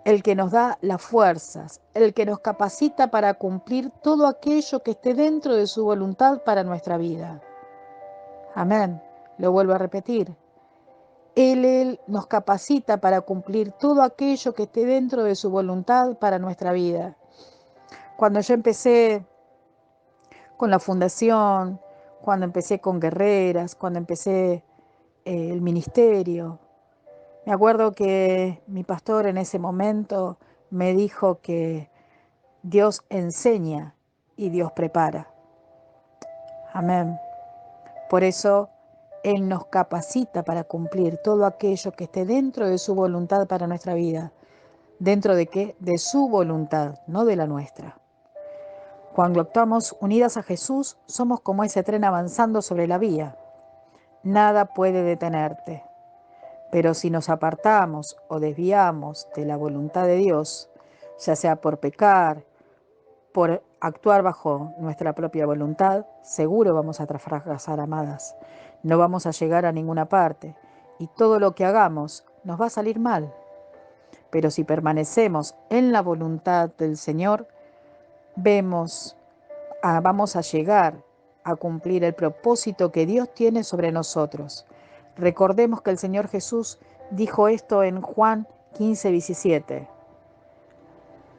el que nos da las fuerzas, el que nos capacita para cumplir todo aquello que esté dentro de su voluntad para nuestra vida. Amén. Lo vuelvo a repetir. Él nos capacita para cumplir todo aquello que esté dentro de su voluntad para nuestra vida. Cuando yo empecé con la fundación, cuando empecé con guerreras, cuando empecé el ministerio. Me acuerdo que mi pastor en ese momento me dijo que Dios enseña y Dios prepara. Amén. Por eso Él nos capacita para cumplir todo aquello que esté dentro de su voluntad para nuestra vida. ¿Dentro de qué? De su voluntad, no de la nuestra. Cuando actuamos unidas a Jesús, somos como ese tren avanzando sobre la vía. Nada puede detenerte. Pero si nos apartamos o desviamos de la voluntad de Dios, ya sea por pecar, por actuar bajo nuestra propia voluntad, seguro vamos a fracasar, amadas. No vamos a llegar a ninguna parte y todo lo que hagamos nos va a salir mal. Pero si permanecemos en la voluntad del Señor, vamos a llegar a cumplir el propósito que Dios tiene sobre nosotros. Recordemos que el Señor Jesús dijo esto en Juan 15:17.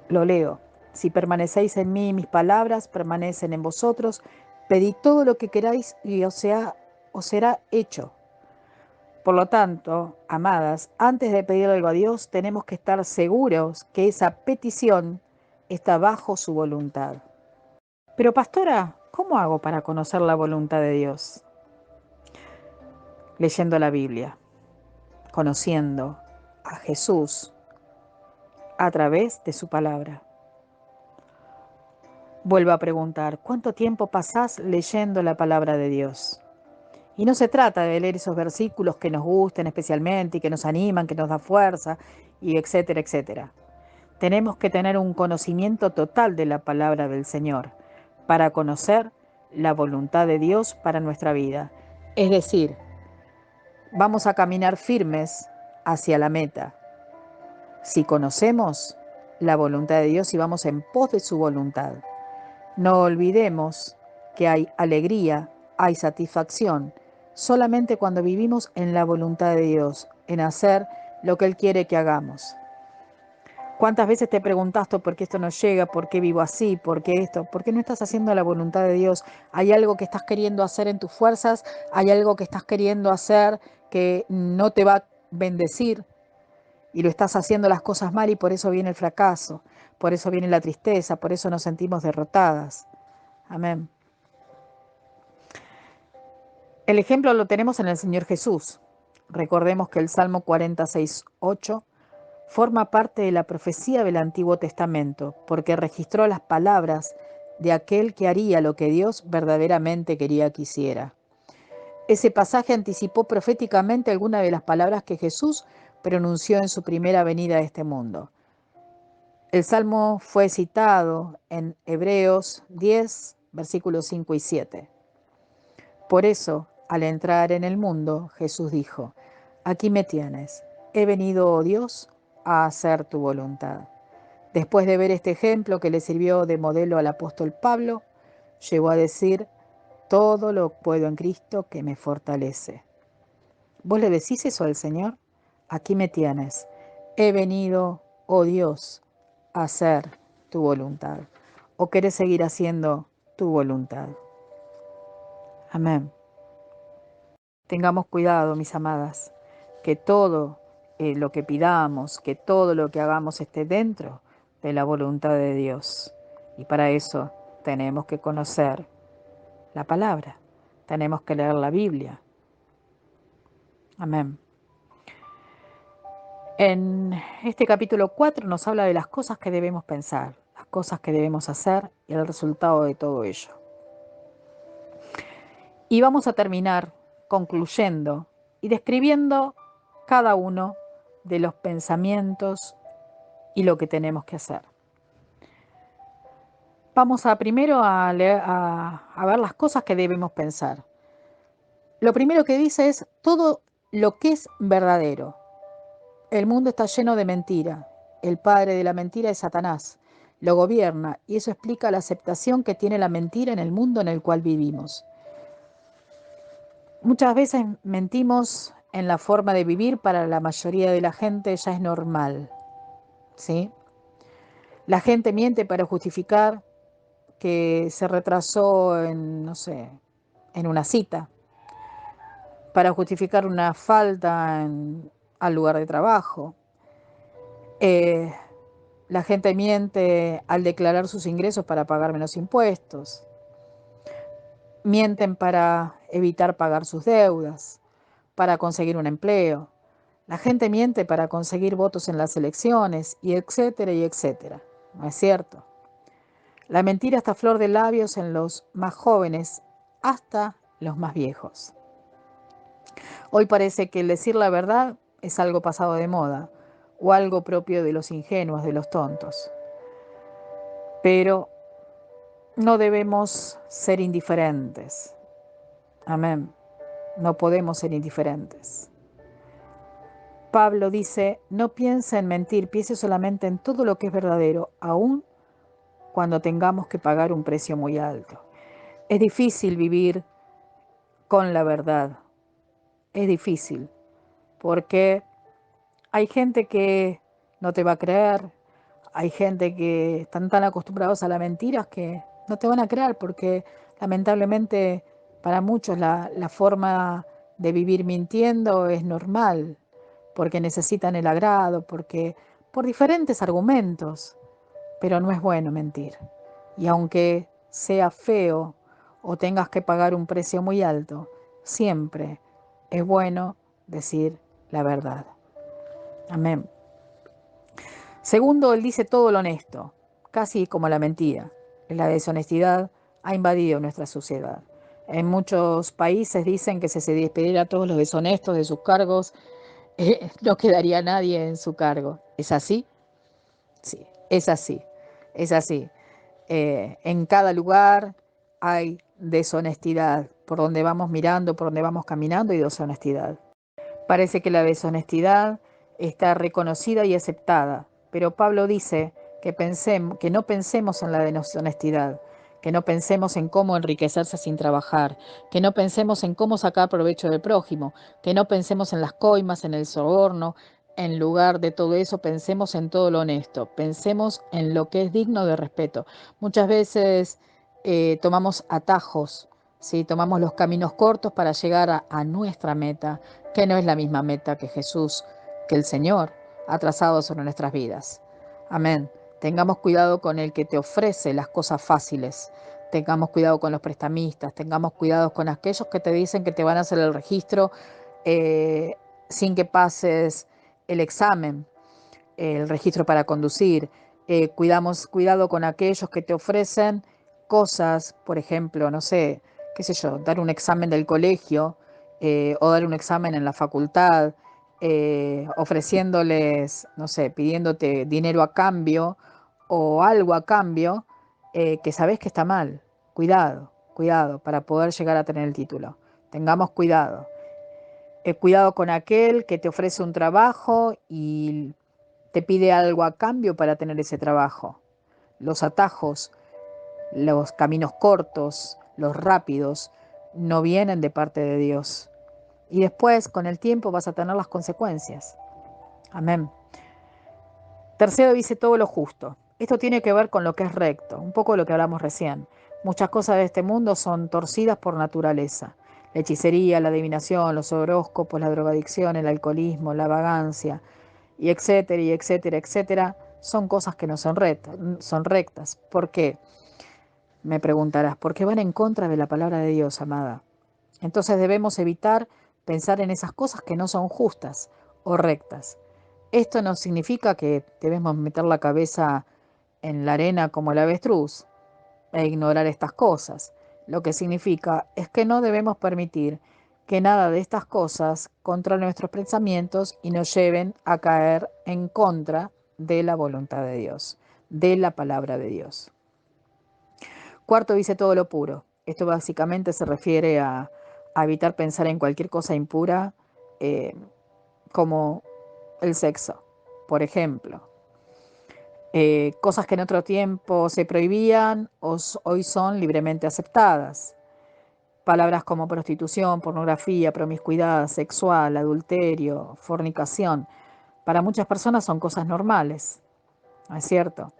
Lo leo. Si permanecéis en mí y mis palabras permanecen en vosotros, pedid todo lo que queráis y os será hecho. Por lo tanto, amadas, antes de pedir algo a Dios, tenemos que estar seguros que esa petición está bajo su voluntad. Pero pastora, ¿cómo hago para conocer la voluntad de Dios? Leyendo la Biblia, conociendo a Jesús a través de su palabra. Vuelvo a preguntar, ¿cuánto tiempo pasás leyendo la palabra de Dios? Y no se trata de leer esos versículos que nos gusten especialmente y que nos animan, que nos da fuerza, y etcétera, etcétera. Tenemos que tener un conocimiento total de la palabra del Señor para conocer la voluntad de Dios para nuestra vida. Es decir, vamos a caminar firmes hacia la meta. Si conocemos la voluntad de Dios y vamos en pos de su voluntad, no olvidemos que hay alegría, hay satisfacción, solamente cuando vivimos en la voluntad de Dios, en hacer lo que Él quiere que hagamos. ¿Cuántas veces te preguntaste por qué esto no llega? ¿Por qué vivo así? ¿Por qué esto? ¿Por qué no estás haciendo la voluntad de Dios? ¿Hay algo que estás queriendo hacer en tus fuerzas? ¿Hay algo que estás queriendo hacer que no te va a bendecir? Y lo estás haciendo las cosas mal y por eso viene el fracaso, por eso viene la tristeza, por eso nos sentimos derrotadas. Amén. El ejemplo lo tenemos en el Señor Jesús. Recordemos que el Salmo 46:8 forma parte de la profecía del Antiguo Testamento, porque registró las palabras de aquel que haría lo que Dios verdaderamente quería que hiciera. Ese pasaje anticipó proféticamente algunas de las palabras que Jesús pronunció en su primera venida a este mundo. El Salmo fue citado en Hebreos 10, versículos 5 y 7. Por eso, al entrar en el mundo, Jesús dijo: aquí me tienes, he venido, oh Dios, a hacer tu voluntad. Después de ver este ejemplo que le sirvió de modelo al apóstol Pablo, llegó a decir: todo lo puedo en Cristo que me fortalece. ¿Vos le decís eso al Señor? Aquí me tienes, he venido, oh Dios, a hacer tu voluntad. ¿O querés seguir haciendo tu voluntad? Amén. Tengamos cuidado, mis amadas, que todo lo que pidamos, que todo lo que hagamos esté dentro de la voluntad de Dios. Y para eso tenemos que conocer la palabra, tenemos que leer la Biblia. Amén. En este capítulo 4 nos habla de las cosas que debemos pensar, las cosas que debemos hacer y el resultado de todo ello. Y vamos a terminar concluyendo y describiendo cada uno de los pensamientos y lo que tenemos que hacer. Vamos primero a ver las cosas que debemos pensar. Lo primero que dice es todo lo que es verdadero. El mundo está lleno de mentira. El padre de la mentira es Satanás. Lo gobierna y eso explica la aceptación que tiene la mentira en el mundo en el cual vivimos. Muchas veces mentimos en la forma de vivir, para la mayoría de la gente ya es normal, ¿sí? La gente miente para justificar que se retrasó en, no sé, en una cita, para justificar una falta al lugar de trabajo. La gente miente al declarar sus ingresos para pagar menos impuestos. Mienten para evitar pagar sus deudas, para conseguir un empleo. La gente miente para conseguir votos en las elecciones, y etcétera, y etcétera. ¿No es cierto? La mentira está a flor de labios en los más jóvenes hasta los más viejos. Hoy parece que el decir la verdad es algo pasado de moda o algo propio de los ingenuos, de los tontos. Pero no debemos ser indiferentes. Amén. No podemos ser indiferentes. Pablo dice: no piense en mentir, piense solamente en todo lo que es verdadero, aun cuando tengamos que pagar un precio muy alto. Es difícil vivir con la verdad. Es difícil porque hay gente que no te va a creer, hay gente que están tan acostumbrados a las mentiras que no te van a creer, porque lamentablemente para muchos la forma de vivir mintiendo es normal, porque necesitan el agrado, porque por diferentes argumentos, pero no es bueno mentir. Y aunque sea feo o tengas que pagar un precio muy alto, siempre es bueno decir la verdad. Amén. Segundo, él dice todo lo honesto, casi como la mentira. La deshonestidad ha invadido nuestra sociedad. En muchos países dicen que si se despediera a todos los deshonestos de sus cargos, no quedaría nadie en su cargo. ¿Es así? Sí, es así. Es así. En cada lugar hay deshonestidad. Por donde vamos mirando, por donde vamos caminando, hay deshonestidad. Parece que la deshonestidad está reconocida y aceptada, pero Pablo dice que no pensemos en la deshonestidad, que no pensemos en cómo enriquecerse sin trabajar, que no pensemos en cómo sacar provecho del prójimo, que no pensemos en las coimas, en el soborno. En lugar de todo eso, pensemos en todo lo honesto, pensemos en lo que es digno de respeto. Muchas veces tomamos atajos, ¿sí? Tomamos los caminos cortos para llegar a nuestra meta, que no es la misma meta que Jesús, que el Señor ha trazado sobre nuestras vidas. Amén. Tengamos cuidado con el que te ofrece las cosas fáciles. Tengamos cuidado con los prestamistas. Tengamos cuidado con aquellos que te dicen que te van a hacer el registro eh, sin que pases el examen, el registro para conducir. Cuidado con aquellos que te ofrecen cosas, por ejemplo, no sé, qué sé yo, dar un examen del colegio o dar un examen en la facultad, ofreciéndoles, no sé, pidiéndote dinero a cambio o algo a cambio que sabes que está mal. Cuidado, cuidado, para poder llegar a tener el título. Tengamos cuidado. Cuidado con aquel que te ofrece un trabajo y te pide algo a cambio para tener ese trabajo. Los atajos, los caminos cortos, los rápidos, no vienen de parte de Dios. Y después, con el tiempo, vas a tener las consecuencias. Amén. Tercero dice todo lo justo. Esto tiene que ver con lo que es recto, un poco de lo que hablamos recién. Muchas cosas de este mundo son torcidas por naturaleza. La hechicería, la adivinación, los horóscopos, la drogadicción, el alcoholismo, la vagancia, y etcétera, etcétera, son cosas que no son rectas. ¿Por qué? Me preguntarás, porque van en contra de la palabra de Dios, amada. Entonces debemos evitar pensar en esas cosas que no son justas o rectas. Esto no significa que debemos meter la cabeza en la arena como el avestruz e ignorar estas cosas. Lo que significa es que no debemos permitir que nada de estas cosas controle nuestros pensamientos y nos lleven a caer en contra de la voluntad de Dios, de la palabra de Dios. Cuarto, dice todo lo puro. Esto básicamente se refiere a evitar pensar en cualquier cosa impura como el sexo, por ejemplo. Cosas que en otro tiempo se prohibían, hoy son libremente aceptadas. Palabras como prostitución, pornografía, promiscuidad sexual, adulterio, fornicación, para muchas personas son cosas normales, ¿no es cierto?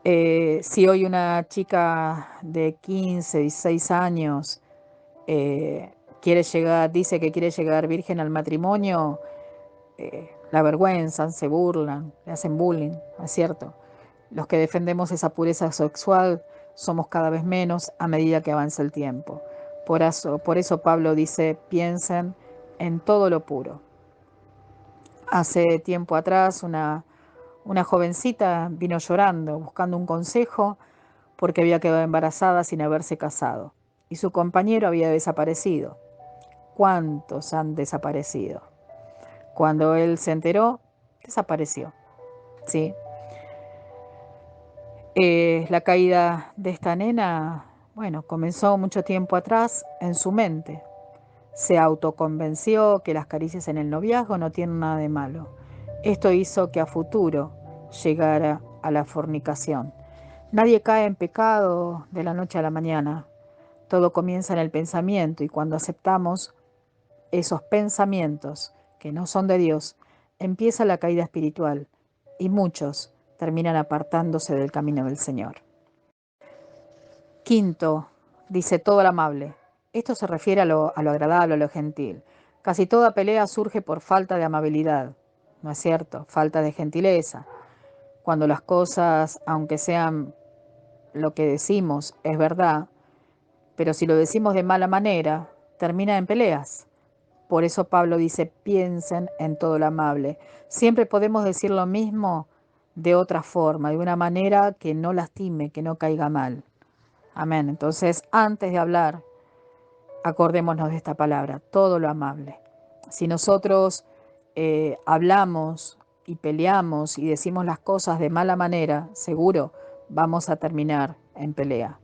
Si hoy una chica de 15, 16 años dice que quiere llegar virgen al matrimonio, la avergüenzan, se burlan, le hacen bullying, ¿no es cierto? Los que defendemos esa pureza sexual somos cada vez menos a medida que avanza el tiempo. Por eso Pablo dice, piensen en todo lo puro. Hace tiempo atrás una jovencita vino llorando, buscando un consejo porque había quedado embarazada sin haberse casado y su compañero había desaparecido. ¿Cuántos han desaparecido? Cuando él se enteró, desapareció, ¿sí? La caída de esta nena, bueno, comenzó mucho tiempo atrás en su mente. Se autoconvenció que las caricias en el noviazgo no tienen nada de malo. Esto hizo que a futuro llegara a la fornicación. Nadie cae en pecado de la noche a la mañana. Todo comienza en el pensamiento y cuando aceptamos esos pensamientos que no son de Dios, empieza la caída espiritual y muchos terminan apartándose del camino del Señor. Quinto, dice todo lo amable. Esto se refiere a lo agradable, a lo gentil. Casi toda pelea surge por falta de amabilidad, ¿no es cierto? Falta de gentileza. Cuando las cosas, aunque sean lo que decimos, es verdad, pero si lo decimos de mala manera, termina en peleas. Por eso Pablo dice, piensen en todo lo amable. Siempre podemos decir lo mismo de otra forma, de una manera que no lastime, que no caiga mal. Amén. Entonces, antes de hablar, acordémonos de esta palabra, todo lo amable. Si nosotros hablamos y peleamos y decimos las cosas de mala manera, seguro vamos a terminar en pelea.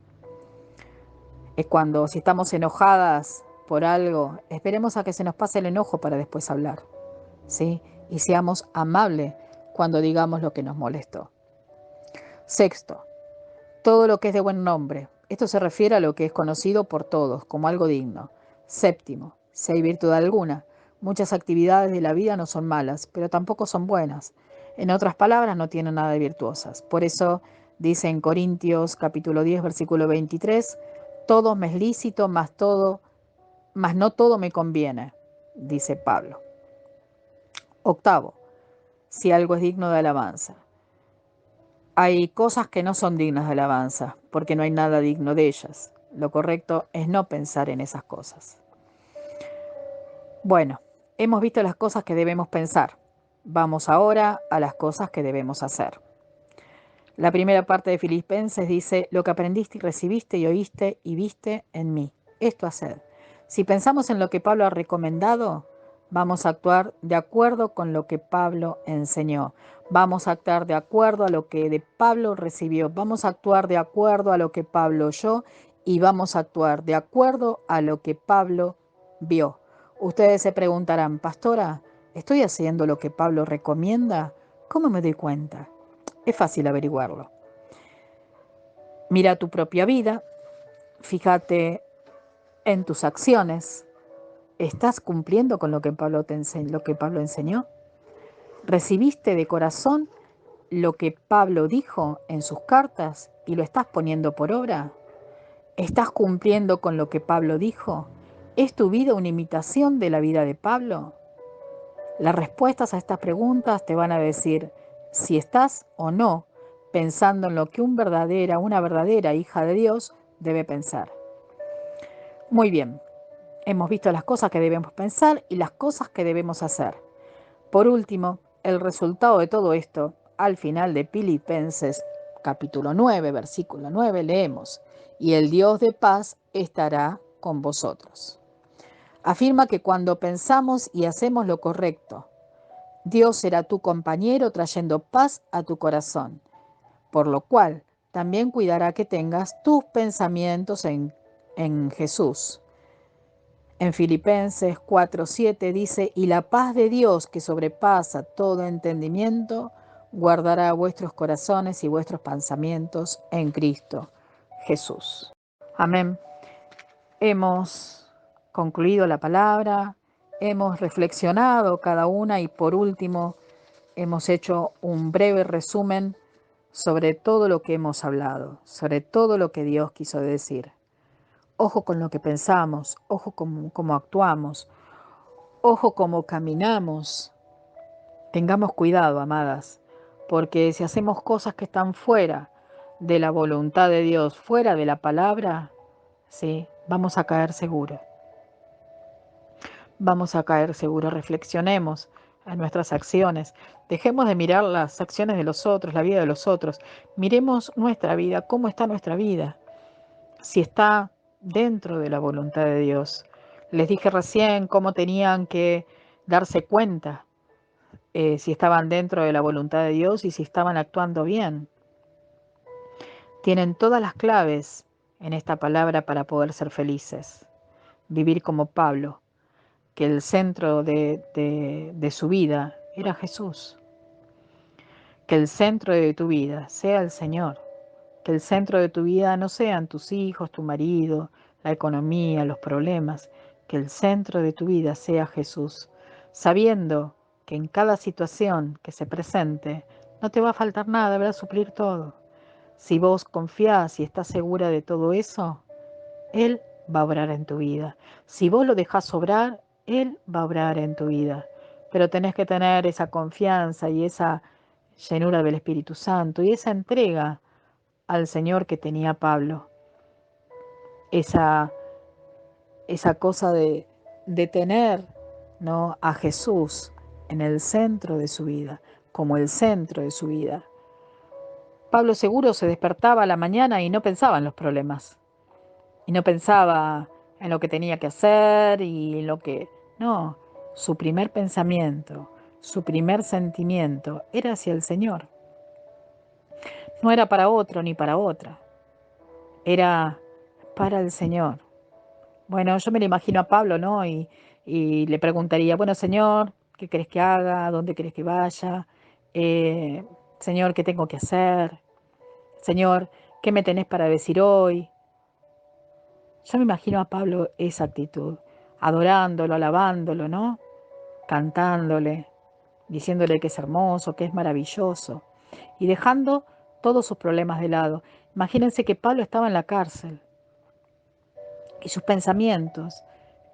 Es cuando, si estamos enojadas por algo, esperemos a que se nos pase el enojo para después hablar, ¿sí? Y seamos amables cuando digamos lo que nos molestó. Sexto, Todo lo que es de buen nombre. Esto se refiere a lo que es conocido por todos como algo digno. Séptimo, si hay virtud alguna. Muchas actividades de la vida no son malas, pero tampoco son buenas. En otras palabras, no tienen nada de virtuosas. Por eso dice en Corintios capítulo 10, versículo 23, todo me es lícito, mas no todo me conviene, dice Pablo. Octavo, si algo es digno de alabanza. Hay cosas que no son dignas de alabanza, porque no hay nada digno de ellas. Lo correcto es no pensar en esas cosas. Bueno, hemos visto las cosas que debemos pensar. Vamos ahora a las cosas que debemos hacer. La primera parte de Filipenses dice, lo que aprendiste y recibiste y oíste y viste en mí. Esto haced. Si pensamos en lo que Pablo ha recomendado, vamos a actuar de acuerdo con lo que Pablo enseñó. Vamos a actuar de acuerdo a lo que de Pablo recibió. Vamos a actuar de acuerdo a lo que Pablo oyó y vamos a actuar de acuerdo a lo que Pablo vio. Ustedes se preguntarán, pastora, ¿estoy haciendo lo que Pablo recomienda? ¿Cómo me doy cuenta? Es fácil averiguarlo. Mira tu propia vida, fíjate en tus acciones. ¿Estás cumpliendo con lo que Pablo enseñó? ¿Recibiste de corazón lo que Pablo dijo en sus cartas y lo estás poniendo por obra? ¿Estás cumpliendo con lo que Pablo dijo? ¿Es tu vida una imitación de la vida de Pablo? Las respuestas a estas preguntas te van a decir si estás o no pensando en lo que una verdadera hija de Dios debe pensar. Muy bien, hemos visto las cosas que debemos pensar y las cosas que debemos hacer. Por último, el resultado de todo esto, al final de Filipenses capítulo 9, versículo 9, leemos, y el Dios de paz estará con vosotros. Afirma que cuando pensamos y hacemos lo correcto, Dios será tu compañero trayendo paz a tu corazón, por lo cual también cuidará que tengas tus pensamientos en Jesús. En Filipenses 4:7 dice, y la paz de Dios que sobrepasa todo entendimiento, guardará vuestros corazones y vuestros pensamientos en Cristo Jesús. Amén. Hemos concluido la palabra, hemos reflexionado cada una y por último hemos hecho un breve resumen sobre todo lo que hemos hablado, sobre todo lo que Dios quiso decir. Ojo con lo que pensamos, ojo con cómo actuamos, ojo cómo caminamos. Tengamos cuidado, amadas, porque si hacemos cosas que están fuera de la voluntad de Dios, fuera de la palabra, sí, vamos a caer seguros. Vamos a caer seguros. Reflexionemos en nuestras acciones. Dejemos de mirar las acciones de los otros, la vida de los otros. Miremos nuestra vida, cómo está nuestra vida, si está dentro de la voluntad de Dios. Les dije recién cómo tenían que darse cuenta si estaban dentro de la voluntad de Dios y si estaban actuando bien. Tienen todas las claves en esta palabra para poder ser felices. Vivir como Pablo, que el centro de su vida era Jesús. Que el centro de tu vida sea el Señor. Que el centro de tu vida no sean tus hijos, tu marido, la economía, los problemas. Que el centro de tu vida sea Jesús, sabiendo que en cada situación que se presente no te va a faltar nada, va a suplir todo. Si vos confías y estás segura de todo eso, Él va a obrar en tu vida. Si vos lo dejás obrar, Él va a obrar en tu vida. Pero tenés que tener esa confianza y esa llenura del Espíritu Santo y esa entrega al Señor que tenía Pablo. Esa cosa de tener, ¿no?, a Jesús en el centro de su vida, como el centro de su vida. Pablo seguro se despertaba a la mañana y no pensaba en los problemas. Y no pensaba en lo que tenía que hacer y en lo que... No, su primer pensamiento, su primer sentimiento era hacia el Señor. No era para otro ni para otra. Era para el Señor. Bueno, yo me lo imagino a Pablo, ¿no? Y le preguntaría, bueno, Señor, ¿qué querés que haga? ¿Dónde querés que vaya? Señor, ¿qué tengo que hacer? Señor, ¿Qué me tenés para decir hoy? Yo me imagino a Pablo esa actitud, adorándolo, alabándolo, ¿no? Cantándole, diciéndole que es hermoso, que es maravilloso, y dejando todos sus problemas de lado. Imagínense que Pablo estaba en la cárcel y sus pensamientos,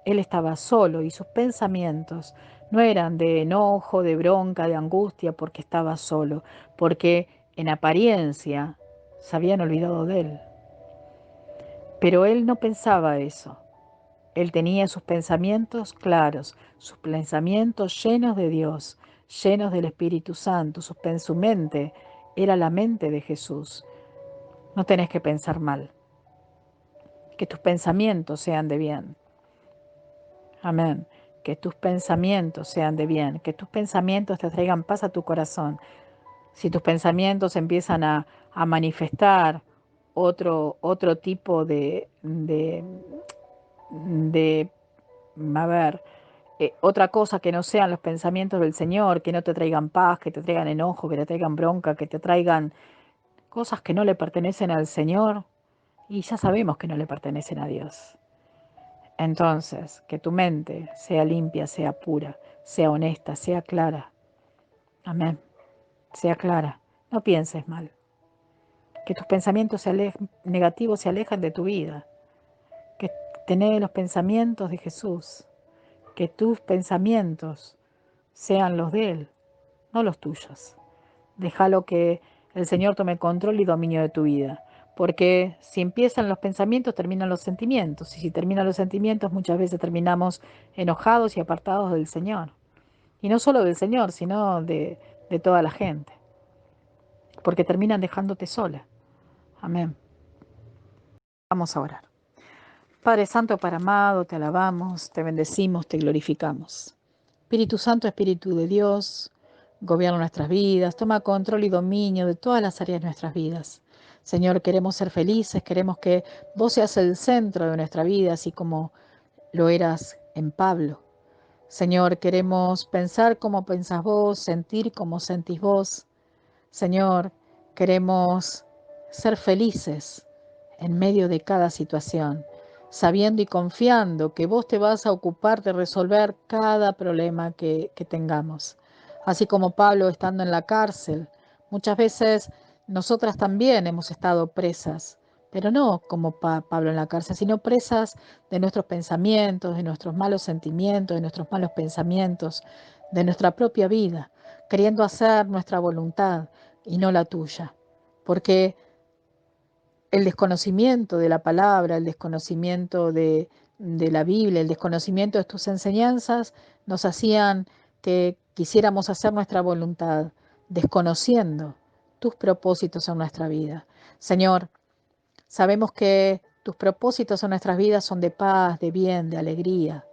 él estaba solo y sus pensamientos no eran de enojo, de bronca, de angustia, porque estaba solo, porque en apariencia se habían olvidado de él. Pero él no pensaba eso. Él tenía sus pensamientos claros, sus pensamientos llenos de Dios, llenos del Espíritu Santo. Su mente era la mente de Jesús. No tenés que pensar mal. Que tus pensamientos sean de bien. Amén. Que tus pensamientos sean de bien. Que tus pensamientos te traigan paz a tu corazón. Si tus pensamientos empiezan a manifestar otro tipo de a ver, otra cosa que no sean los pensamientos del Señor, que no te traigan paz, que te traigan enojo, que te traigan bronca, que te traigan cosas que no le pertenecen al Señor, y ya sabemos que no le pertenecen a Dios. Entonces, que tu mente sea limpia, sea pura, sea honesta, sea clara. Amén. Sea clara. No pienses mal. Que tus pensamientos negativos se alejen de tu vida. Que tenés los pensamientos de Jesús. Que tus pensamientos sean los de Él, no los tuyos. Déjalo que el Señor tome control y dominio de tu vida. Porque si empiezan los pensamientos, terminan los sentimientos. Y si terminan los sentimientos, muchas veces terminamos enojados y apartados del Señor. Y no solo del Señor, sino de toda la gente. Porque terminan dejándote sola. Amén. Vamos a orar. Padre Santo, Padre amado, te alabamos, te bendecimos, te glorificamos. Espíritu Santo, Espíritu de Dios, gobierna nuestras vidas, toma control y dominio de todas las áreas de nuestras vidas. Señor, queremos ser felices, queremos que vos seas el centro de nuestra vida, así como lo eras en Pablo. Señor, queremos pensar como pensás vos, sentir como sentís vos. Señor, queremos ser felices en medio de cada situación, sabiendo y confiando que vos te vas a ocupar de resolver cada problema que tengamos. Así como Pablo estando en la cárcel, muchas veces nosotras también hemos estado presas, pero no como Pablo en la cárcel, sino presas de nuestros pensamientos, de nuestros malos sentimientos, de nuestros malos pensamientos, de nuestra propia vida, queriendo hacer nuestra voluntad y no la tuya. Porque el desconocimiento de la palabra, el desconocimiento de la Biblia, el desconocimiento de tus enseñanzas nos hacían que quisiéramos hacer nuestra voluntad, desconociendo tus propósitos en nuestra vida. Señor, sabemos que tus propósitos en nuestras vidas son de paz, de bien, de alegría,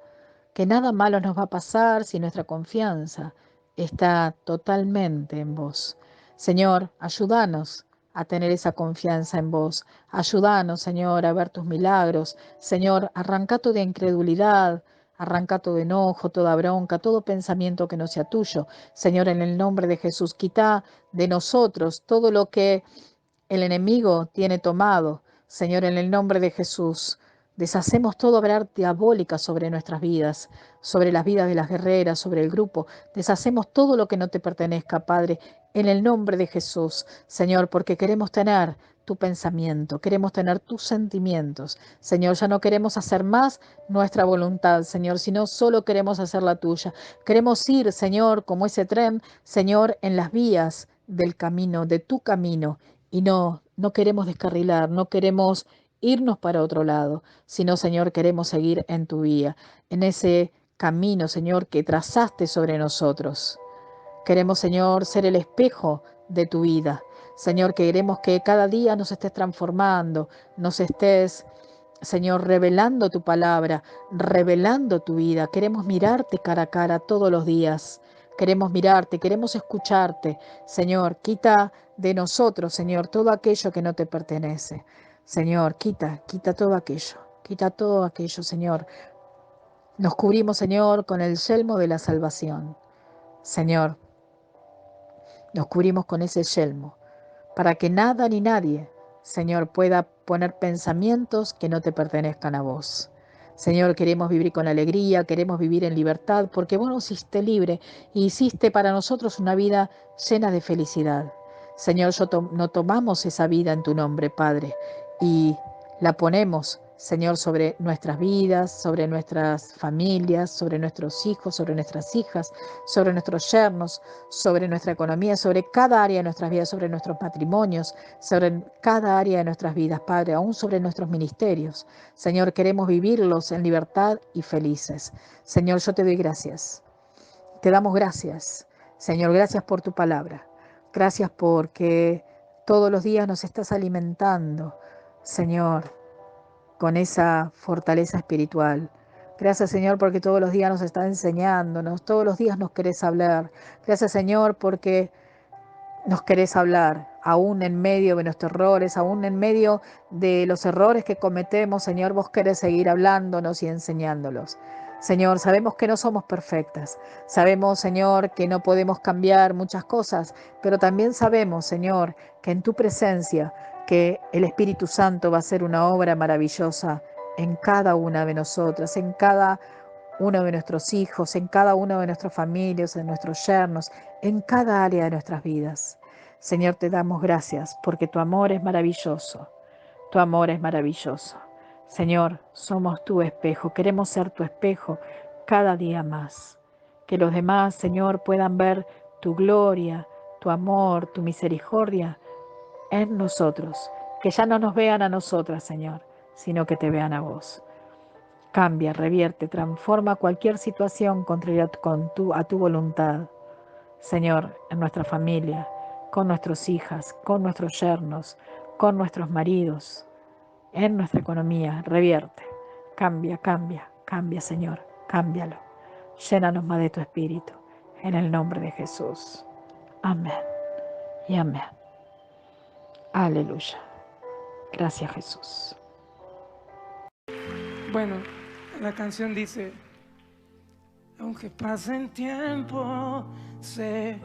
que nada malo nos va a pasar si nuestra confianza está totalmente en vos. Señor, ayúdanos a tener esa confianza en vos. Ayúdanos, Señor, a ver tus milagros. Señor, arranca toda incredulidad, arranca todo enojo, toda bronca, todo pensamiento que no sea tuyo. Señor, en el nombre de Jesús, quita de nosotros todo lo que el enemigo tiene tomado. Señor, en el nombre de Jesús, deshacemos toda obra diabólica sobre nuestras vidas, sobre las vidas de las guerreras, sobre el grupo. Deshacemos todo lo que no te pertenezca, Padre, en el nombre de Jesús, Señor, porque queremos tener tu pensamiento, queremos tener tus sentimientos. Señor, ya no queremos hacer más nuestra voluntad, Señor, sino solo queremos hacer la tuya. Queremos ir, Señor, como ese tren, Señor, en las vías del camino, de tu camino, y no queremos descarrilar, no queremos irnos para otro lado, sino, Señor, queremos seguir en tu vía, en ese camino, Señor, que trazaste sobre nosotros. Queremos, Señor, ser el espejo de tu vida. Señor, queremos que cada día nos estés transformando, nos estés, Señor, revelando tu palabra, revelando tu vida. Queremos mirarte cara a cara todos los días. Queremos mirarte, queremos escucharte. Señor, quita de nosotros, Señor, todo aquello que no te pertenece. Señor, quita todo aquello, Señor. Nos cubrimos, Señor, con el yelmo de la salvación. Señor, nos cubrimos con ese yelmo para que nada ni nadie, Señor, pueda poner pensamientos que no te pertenezcan a vos. Señor, queremos vivir con alegría, queremos vivir en libertad, porque vos nos hiciste libre y hiciste para nosotros una vida llena de felicidad. Señor, no tomamos esa vida en tu nombre, Padre, y la ponemos, Señor, sobre nuestras vidas, sobre nuestras familias, sobre nuestros hijos, sobre nuestras hijas, sobre nuestros yernos, sobre nuestra economía, sobre cada área de nuestras vidas, sobre nuestros matrimonios, sobre cada área de nuestras vidas, Padre, aún sobre nuestros ministerios. Señor, queremos vivirlos en libertad y felices. Señor, yo te doy gracias. Te damos gracias. Señor, gracias por tu palabra. Gracias porque todos los días nos estás alimentando, Señor, con esa fortaleza espiritual. Gracias, Señor, porque todos los días nos estás enseñándonos, todos los días nos querés hablar. Gracias, Señor, porque nos querés hablar, aún en medio de nuestros errores, aún en medio de los errores que cometemos, Señor, vos querés seguir hablándonos y enseñándolos. Señor, sabemos que no somos perfectas, sabemos, Señor, que no podemos cambiar muchas cosas, pero también sabemos, Señor, que en tu presencia, que el Espíritu Santo va a hacer una obra maravillosa en cada una de nosotras, en cada uno de nuestros hijos, en cada una de nuestras familias, en nuestros yernos, en cada área de nuestras vidas. Señor, te damos gracias porque tu amor es maravilloso. Tu amor es maravilloso. Señor, somos tu espejo. Queremos ser tu espejo cada día más. Que los demás, Señor, puedan ver tu gloria, tu amor, tu misericordia en nosotros. Que ya no nos vean a nosotras, Señor, sino que te vean a vos. Cambia, revierte, transforma cualquier situación contraria a tu voluntad. Señor, en nuestra familia, con nuestras hijas, con nuestros yernos, con nuestros maridos, en nuestra economía, revierte. Cambia, cambia, cambia, Señor, cámbialo. Llénanos más de tu Espíritu, en el nombre de Jesús. Amén y amén. Aleluya. Gracias, Jesús. Bueno, la canción dice: aunque pase el tiempo, sé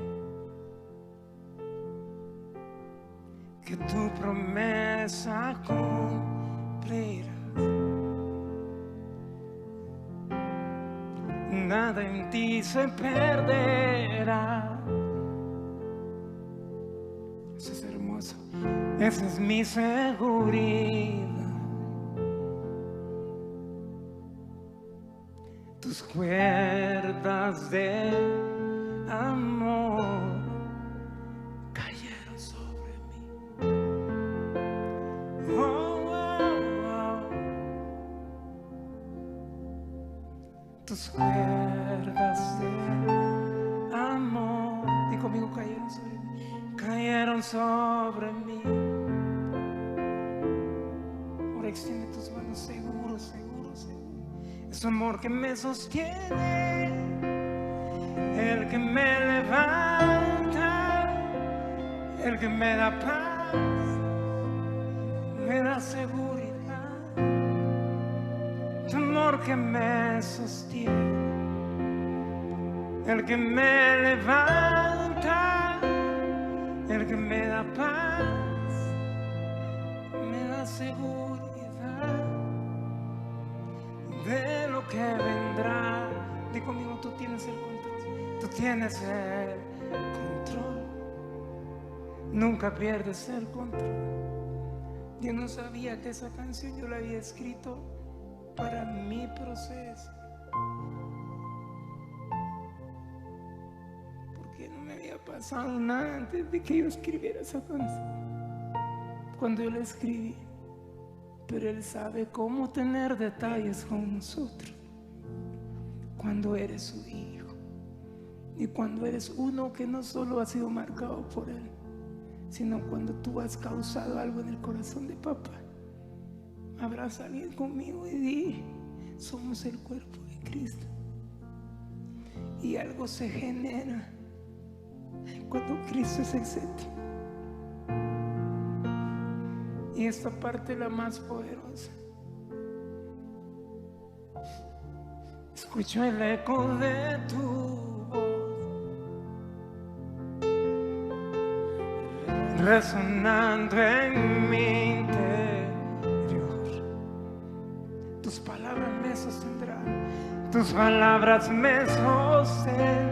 que tu promesa cumplirás. Nada en ti se perderá. Eso es hermoso. Esa es mi seguridad. Tus cuerdas de amor cayeron sobre mí. Oh, oh, oh. Tus cuerdas de amor, di conmigo, cayeron sobre mí. Cayeron sobre mí. Ahora extiende tus manos, seguro, seguro, seguro. Es tu amor que me sostiene, el que me levanta, el que me da paz, me da seguridad. Tu amor que me sostiene, el que me levanta, el que me da paz, me da seguridad de lo que vendrá. Di conmigo, tú tienes el control. Tú tienes el control. Nunca pierdes el control. Yo no sabía que esa canción yo la había escrito para mi proceso, porque no me había pasado nada antes de que yo escribiera esa canción. Cuando yo la escribí, pero Él sabe cómo tener detalles con nosotros cuando eres su hijo y cuando eres uno que no solo ha sido marcado por Él, sino cuando tú has causado algo en el corazón de papá. Abraza a alguien conmigo y di: somos el cuerpo de Cristo. Y algo se genera cuando Cristo es el centro. Y esta parte es la más poderosa. Escucho el eco de tu voz resonando en mi interior. Tus palabras me sostendrán, tus palabras me sostendrán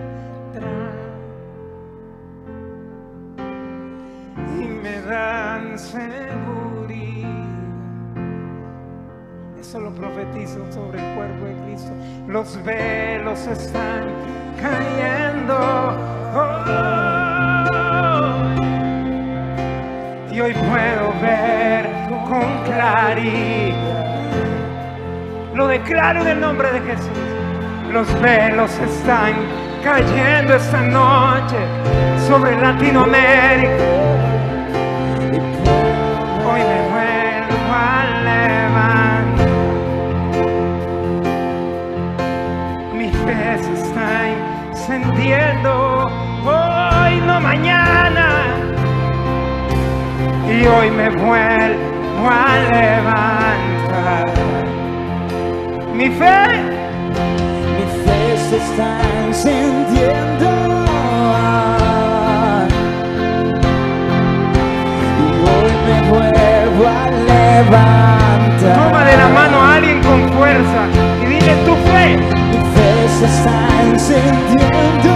y me dan seguridad. Eso lo profetizo sobre el cuerpo de Cristo. Los velos están cayendo y hoy puedo ver con claridad. Lo declaro en el nombre de Jesús. Los velos están cayendo esta noche sobre Latinoamérica. Hoy me vuelvo a levantar. Mi fe se está encendiendo hoy, no mañana. Y hoy me vuelvo a levantar. Mi fe se está encendiendo y hoy me vuelvo a levantar. Toma de la mano a alguien con fuerza y dile tu fe. Mi fe se está encendiendo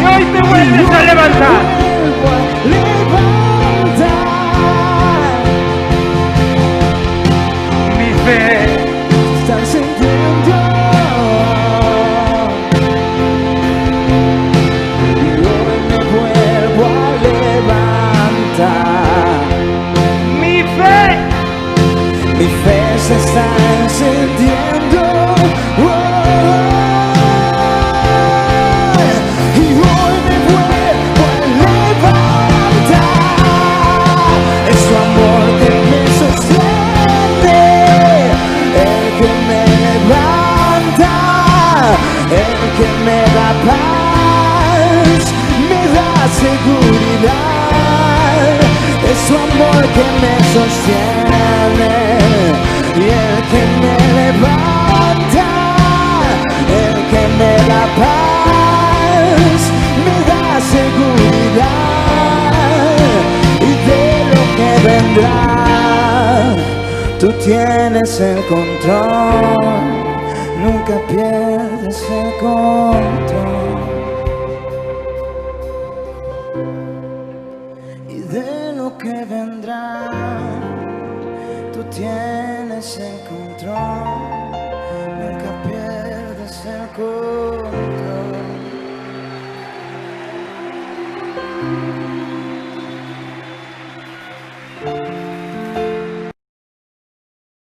y hoy te vuelves a levantar. Mi fe está encendiendo y hoy me vuelvo a levantar. Mi fe se está encendiendo y hoy me vuelvo a levantar. Es su amor que me sostiene, el que me levanta, el que me da paz, me da seguridad. Es su amor que me sostiene y el que me levanta, el que me da paz, me da seguridad. Y de lo que vendrá, tú tienes el control, nunca pierdes el control. Y de lo que vendrá, tú tienes el control, nunca pierdes el control.